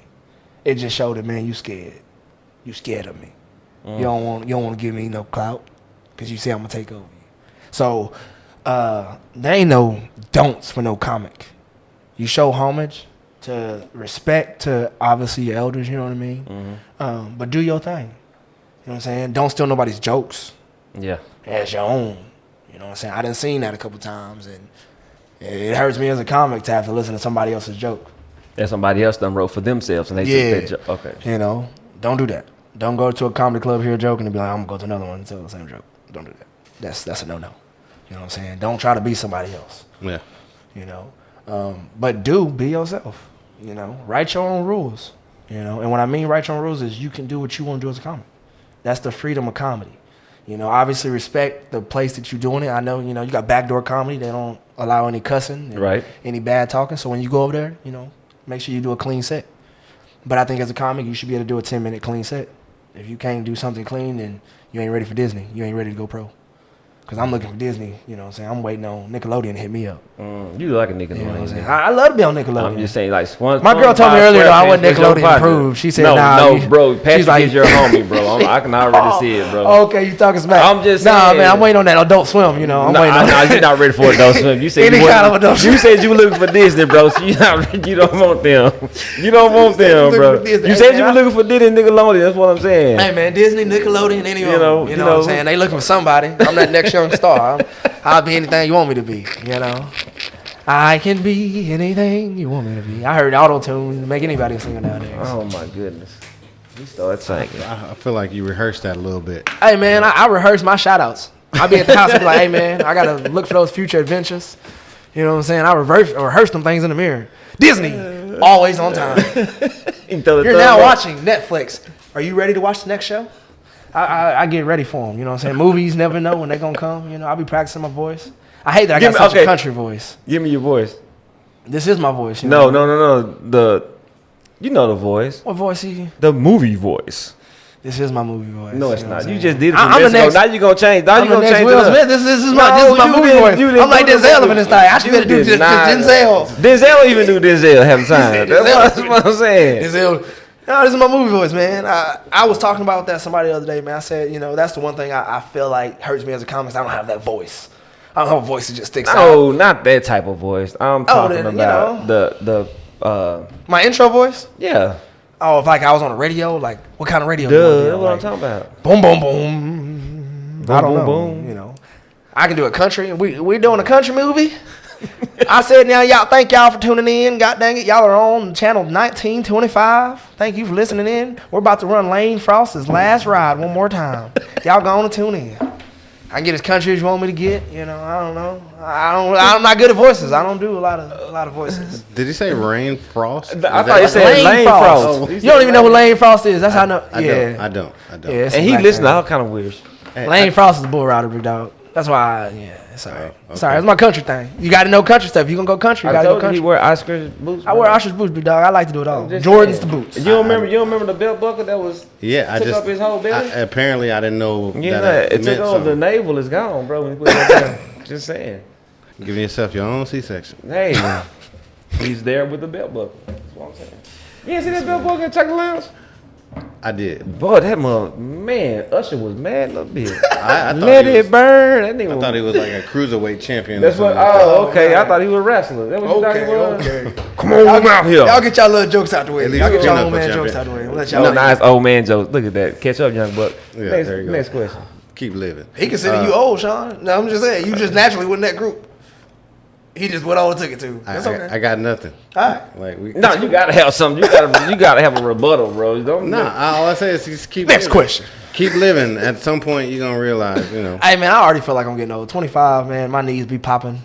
It just showed that, man, you scared. You scared of me. You don't want to give me no clout because you say I'm going to take over you. So there ain't no don'ts for no comic. You show homage to respect to obviously your elders, you know what I mean? But do your thing. You know what I'm saying? Don't steal nobody's jokes. Yeah. As your own. You know what I'm saying? I done seen that a couple times, and it hurts me as a comic to have to listen to somebody else's joke. That somebody else done wrote for themselves, and they took that joke. Okay. You know, don't do that. Don't go to a comedy club, hear a joke, and be like, I'm going to go to another one and tell the same joke. Don't do that. That's a no-no. You know what I'm saying? Don't try to be somebody else. Yeah. You know? But be yourself. You know? Write your own rules. You know? And what I mean write your own rules is you can do what you want to do as a comic. That's the freedom of comedy. You know, obviously respect the place that you're doing it. I know, you know, you got backdoor comedy. They don't allow any cussing, right? Any bad talking. So when you go over there, you know, make sure you do a clean set. But I think as a comic, you should be able to do a 10-minute clean set. If you can't do something clean, then you ain't ready for Disney. You ain't ready to go pro. Because I'm looking for Disney, you know what I'm saying? I'm waiting on Nickelodeon to hit me up. You like a Nickelodeon. You know what I'm saying? I love to be on Nickelodeon. I'm just saying, like, my girl told me earlier, though, I wasn't Nickelodeon approved. She said, no, bro. Patrick like, is your homie, bro. I can already see it, bro. Okay, you talking smack. I'm just saying. Nah, man, I'm waiting on that Adult Swim, you know. I'm waiting on that. You're not ready for Adult Swim. You said any kind of Adult Swim. You said you were looking for Disney, bro. So you don't want them. You don't want them, bro. You said you were looking for Disney and Nickelodeon. That's what I'm saying. Hey, man, Disney, Nickelodeon, any of them. You know what I'm saying? They looking for somebody. I'm that next young star. I'll be anything you want me to be, you know. I can be anything you want me to be. I heard auto-tune make anybody sing nowadays. Oh, my goodness. You started singing. I feel like you rehearsed that a little bit. Hey, man, I rehearse my shout-outs. I be at the house and be like, hey, man, I got to look for those future adventures. You know what I'm saying? I rehearse them things in the mirror. Disney, always on time. You're now watching Netflix. Are you ready to watch the next show? I get ready for them, you know what I'm saying? Movies never know when they're going to come, you know. I'll be practicing my voice. I hate that I got such a country voice. Give me your voice. This is my voice. You know? No. You know the voice. What voice is you? The movie voice. This is my movie voice. No, it's you know not. You just did it from I'm the next, Now you're going to change. Now you're going to change Will it up. Smith. This is my movie voice. I'm like Denzel in this thing. I should be able to do Denzel. Denzel even do Denzel half the time. That's what I'm saying. Denzel. No, this is my movie voice, man. I was talking about that somebody the other day, man. I said, you know, that's the one thing I feel like hurts me as a comic. I don't have that voice. I don't have a voice that just sticks out. Oh, not that type of voice. I'm talking about the my intro voice? Yeah. Oh, if like I was on the radio, like what kind of radio? That's what I'm talking about. Boom, boom, boom. I don't know. Boom. You know, I can do a country. We're doing a country movie. I said, now y'all, thank y'all for tuning in. God dang it, y'all are on channel 1925. Thank you for listening in. We're about to run Lane Frost's Last Ride one more time. Y'all going to tune in. I can get as country as you want me to get. You know, I don't know. I'm not good at voices. I don't do a lot of voices. Did he say Rain Frost? I thought he said Lane Frost. Oh, you don't even know what Lane Frost is. That's how I know. I don't. Yeah, and he listened to all kind of weird. Lane Frost is a bull rider, big dog. That's why, it's all right. Okay. Sorry, it's my country thing. You got to know country stuff. You gonna go country, you got to go country. He wear Oscar's boots. I wear Oscar's boots, big dog. I like to do it all. Jordan's the boots. You don't remember the belt buckle that was took up his whole belly? Apparently, I didn't know. Yeah, it took over. The navel is gone, bro. When you put it down. Just saying. Giving yourself your own C-section. Hey, he's there with the belt buckle. That's what I'm saying. You didn't see that belt buckle in Chocolate Lounge? I did. Boy, that man, Usher was mad a little bit. I Let it burn. That nigga I thought he was like a cruiserweight champion. That's what. Oh, okay. I thought he was a wrestler. That what you thought he was? Okay. Come on, I'm out here. Y'all get y'all little jokes out the way. At least Y'all get you're y'all old a man champion. jokes out the way. We'll let y'all No, nice old man jokes. Look at that. Catch up, young buck. Yeah, there you go. Next question. Keep living. He consider you old, Shaun. No, I'm just saying. You just naturally went in that group. He just went on and took it to. That's okay. I got nothing. All right. Like we. No, you gotta have something. You gotta have a rebuttal, bro. You don't. All I say is just keep. Next living. question. Keep living. At some point, you're gonna realize, Hey man, I already feel like I'm getting old. 25, man. My knees be popping.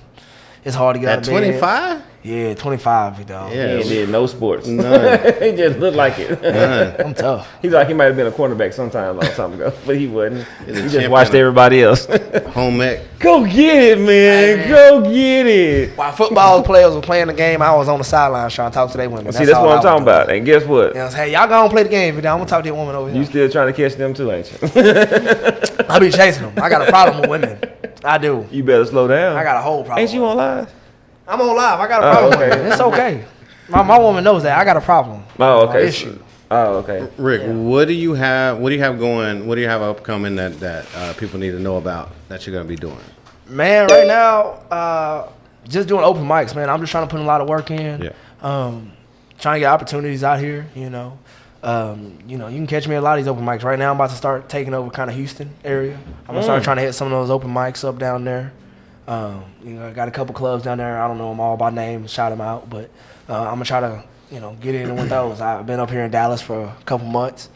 It's hard to get out At of bed. 25. Yeah, 25, dog. He Yeah. ain't did no sports. None. He just looked like it. None. I'm tough. He's like he might have been a cornerback sometime a long time ago, but he wasn't. He's a He just champion watched of- everybody else. Home ec. Go get it, man. Hey, man. Go get it. While football players were playing the game, I was on the sideline trying to talk to their women. See, that's all what I I'm was talking doing. about. And guess what? You know, hey, y'all go and play the game. I'm gonna talk to that woman over You here. still trying to catch them too, ain't you? I be chasing them. I got a problem with women. I do. You better slow down. I got a whole problem. Ain't you on live? I'm on live. I got a problem okay. with women. It's okay. My woman knows that. I got a problem. Oh, okay. Issue. Oh, okay. Rick, Yeah. what do you have? What do you have going? What do you have upcoming that people need to know about that you're gonna be doing? Man, right now, just doing open mics, man. I'm just trying to put a lot of work in. Yeah. Trying to get opportunities out here, you can catch me at a lot of these open mics. Right now, I'm about to start taking over kind of Houston area. I'm gonna start trying to hit some of those open mics up down there. I got a couple clubs down there. I don't know them all by name, shout them out, but I'm gonna try to, get in with those. I've been up here in Dallas for a couple months,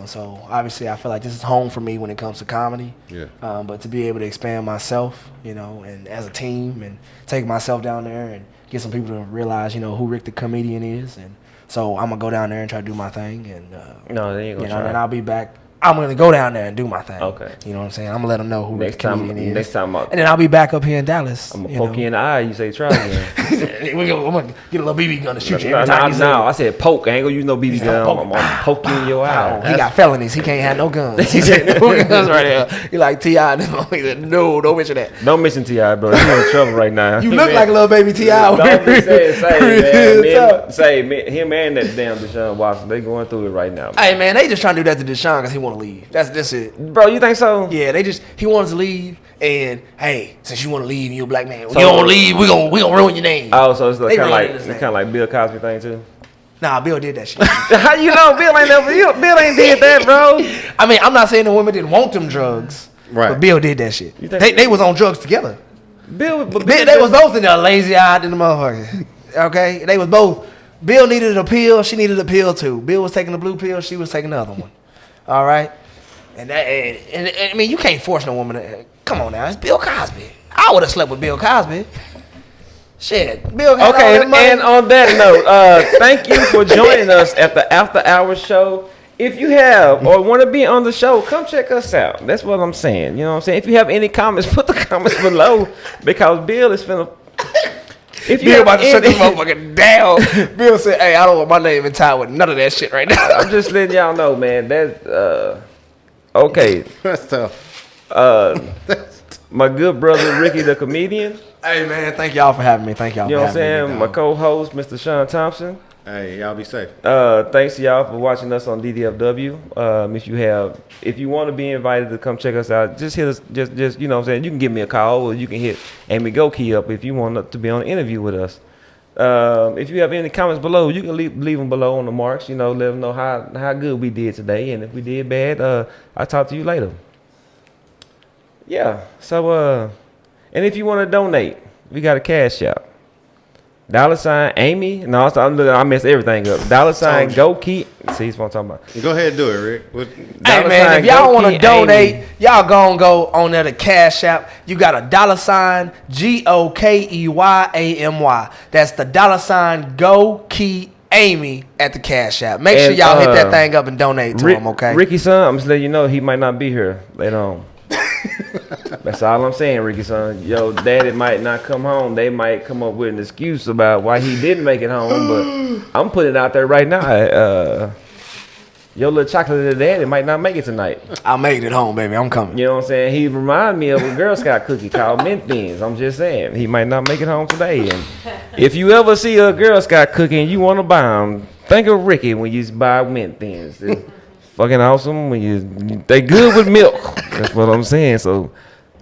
so obviously I feel like this is home for me when it comes to comedy. Yeah. But to be able to expand myself, and as a team, and take myself down there and get some people to realize, who Rick the comedian is, and so I'm gonna go down there and try to do my thing, and No, they ain't gonna try. then I'll be back. I'm gonna go down there and do my thing. Okay. You know what I'm saying? I'm gonna let them know who Rick Next the comedian is. next time, And then I'll be back up here in Dallas. I'm gonna poke you in the eye. You say try again. I'm gonna get a little BB gun to shoot you No, every time. I said poke. I ain't gonna use no BB gun. I'm gonna poke you in your eye. He got felonies. He can't have no guns. He said no guns right here. He like T.I. He said, no, don't mention that. Don't mention T.I., bro. You're in trouble right now. You look like a little baby T.I. Don't be saying, man. Him and that damn Deshaun Watson, they going through it right now. Hey man, they just trying to do that to Deshaun because he want to leave. That's it. Bro, you think so? Yeah, he wants to leave, and hey, since you want to leave, and you're a black man, when you don't leave, we gonna ruin your name. Oh, so it's They kind running of like Bill Cosby thing too. Nah, Bill did that shit. How you know Bill ain't did that, bro? I mean, I'm not saying the women didn't want them drugs, Right. but Bill did that shit. You think- They was on drugs together. They They was both in there lazy eyed in the motherfucker. Okay, they was both. Bill needed a pill. She needed a pill too. Bill was taking the blue pill. She was taking the other one. All right, and I mean, you can't force no woman to. Come on now, it's Bill Cosby. I would have slept with Bill Cosby. Shit, Bill. Had all Okay, that money. and on that note, thank you for joining us at the After Hours show. If you have or want to be on the show, come check us out. That's what I'm saying. You know what I'm saying? If you have any comments, put the comments below because Bill is finna. If you Bill have about to shut any- this motherfucker down. Bill said, "Hey, I don't want my name in tied with none of that shit right now." I'm just letting y'all know, man. That okay. That's tough. My good brother Ricky the comedian. Hey man, thank y'all for having me. Thank y'all. You know for what I'm having saying? me, My dog. co-host, Mr. Shaun Thompson. Hey, y'all be safe. Thanks to y'all for watching us on DDFW. If you want to be invited to come check us out, just hit us. Just you know what I'm saying. You can give me a call or you can hit Amy Goki up if you want to be on an interview with us. If you have any comments below, you can leave them below on the marks. Let them know how good we did today, and if we did bad, I'll talk to you later. Yeah. So and if you want to donate, we got a cash out. $ Amy. No, I messed everything up. $ go keep. See, that's what I'm talking about. Go ahead and do it, Rick. Hey man, if y'all want to donate, y'all gonna go on there to Cash App. You got a $ GOKEYAMY. That's the $ go key Amy at the Cash App. Make sure y'all hit that thing up and donate to him, okay? Ricky son, I'm just letting you know he might not be here later on. That's all I'm saying, Ricky son. Yo, daddy might not come home. They might come up with an excuse about why he didn't make it home, but I'm putting it out there right now. Your little chocolate daddy might not make it tonight. I made it home, baby. I'm coming. You know what I'm saying? He reminded me of a Girl Scout cookie called Mint Thins. I'm just saying. He might not make it home today. And if you ever see a Girl Scout cookie and you want to buy them, think of Ricky when you buy Mint Thins. fucking awesome. They good with milk. That's what I'm saying. So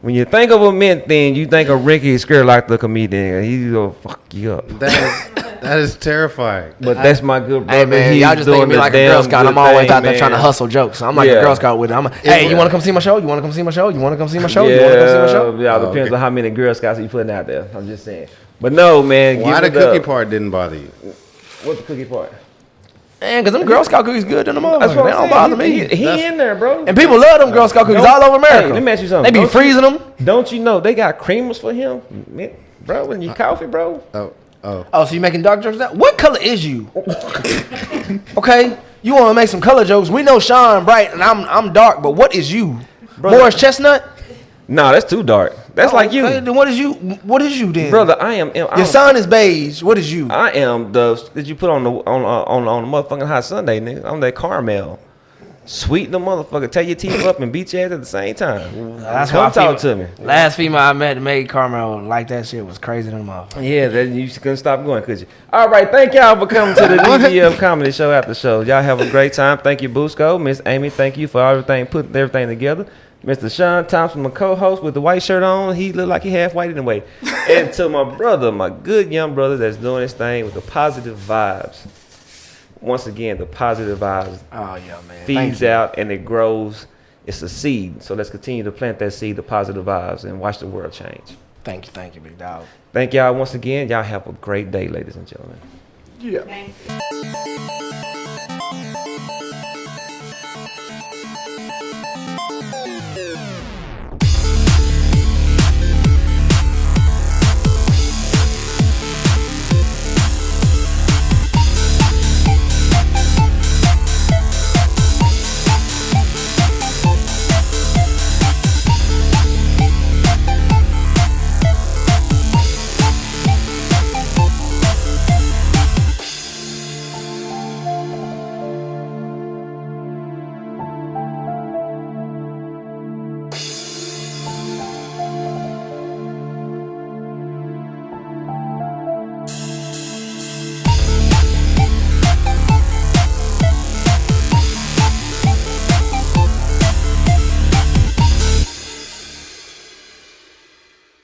when you think of a mint thing, you think of Rickey Scurlock the comedian. He's gonna fuck you up. That is terrifying. But that's my good brother. Hey man, He's y'all just think of me doing like the a Girl damn Scout. good I'm always thing, out there man. trying to hustle jokes. So I'm like Yeah. a Girl Scout with it. Hey, you want to come see my show? You want to come see my show? You want to come see my show? You want to come see my show? Yeah, depends on how many Girl Scouts you putting out there. I'm just saying. But no, man. Why the give it cookie up. part didn't bother you? What's the cookie part? Man, because them Girl Scout cookies good in the motherfucker. That's They what don't I'm bother saying. me. He in there, bro. And people love them Girl Scout cookies all over America. Hey, let me ask you something. They be freezing them. Don't you know they got creamers for him, man, bro? In your coffee, bro. Oh. Oh, so you making dark jokes now? What color is you? Okay, you want to make some color jokes? We know Shaun bright and I'm dark, but what is you? Brother. Morris Chestnut? Nah, that's too dark. That's like you, Okay, then what is you? What is you then? brother. I am. Your son is beige. What is you? I am the that you put on the motherfucking hot Sunday, nigga. I'm that caramel. Sweeten the motherfucker, tear your teeth up and beat your ass at the same time. That's Come why talk to me. Last female I met that made caramel like that shit was crazy than a motherfucker. Yeah, then you couldn't stop going, could you? All right, thank y'all for coming to the DDF Comedy Show After Show. Y'all have a great time. Thank you, Busco. Miss Amy, thank you for everything, putting everything together. Mr. Shaun Thompson, my co-host with the white shirt on. He looked like he half white anyway. And to my brother, my good young brother that's doing his thing with the positive vibes. Once again, the positive vibes Oh yeah, man. feeds out and it grows. It's a seed. So let's continue to plant that seed, the positive vibes, and watch the world change. Thank you, big dog. Thank y'all once again. Y'all have a great day, ladies and gentlemen. Yeah. Thank you.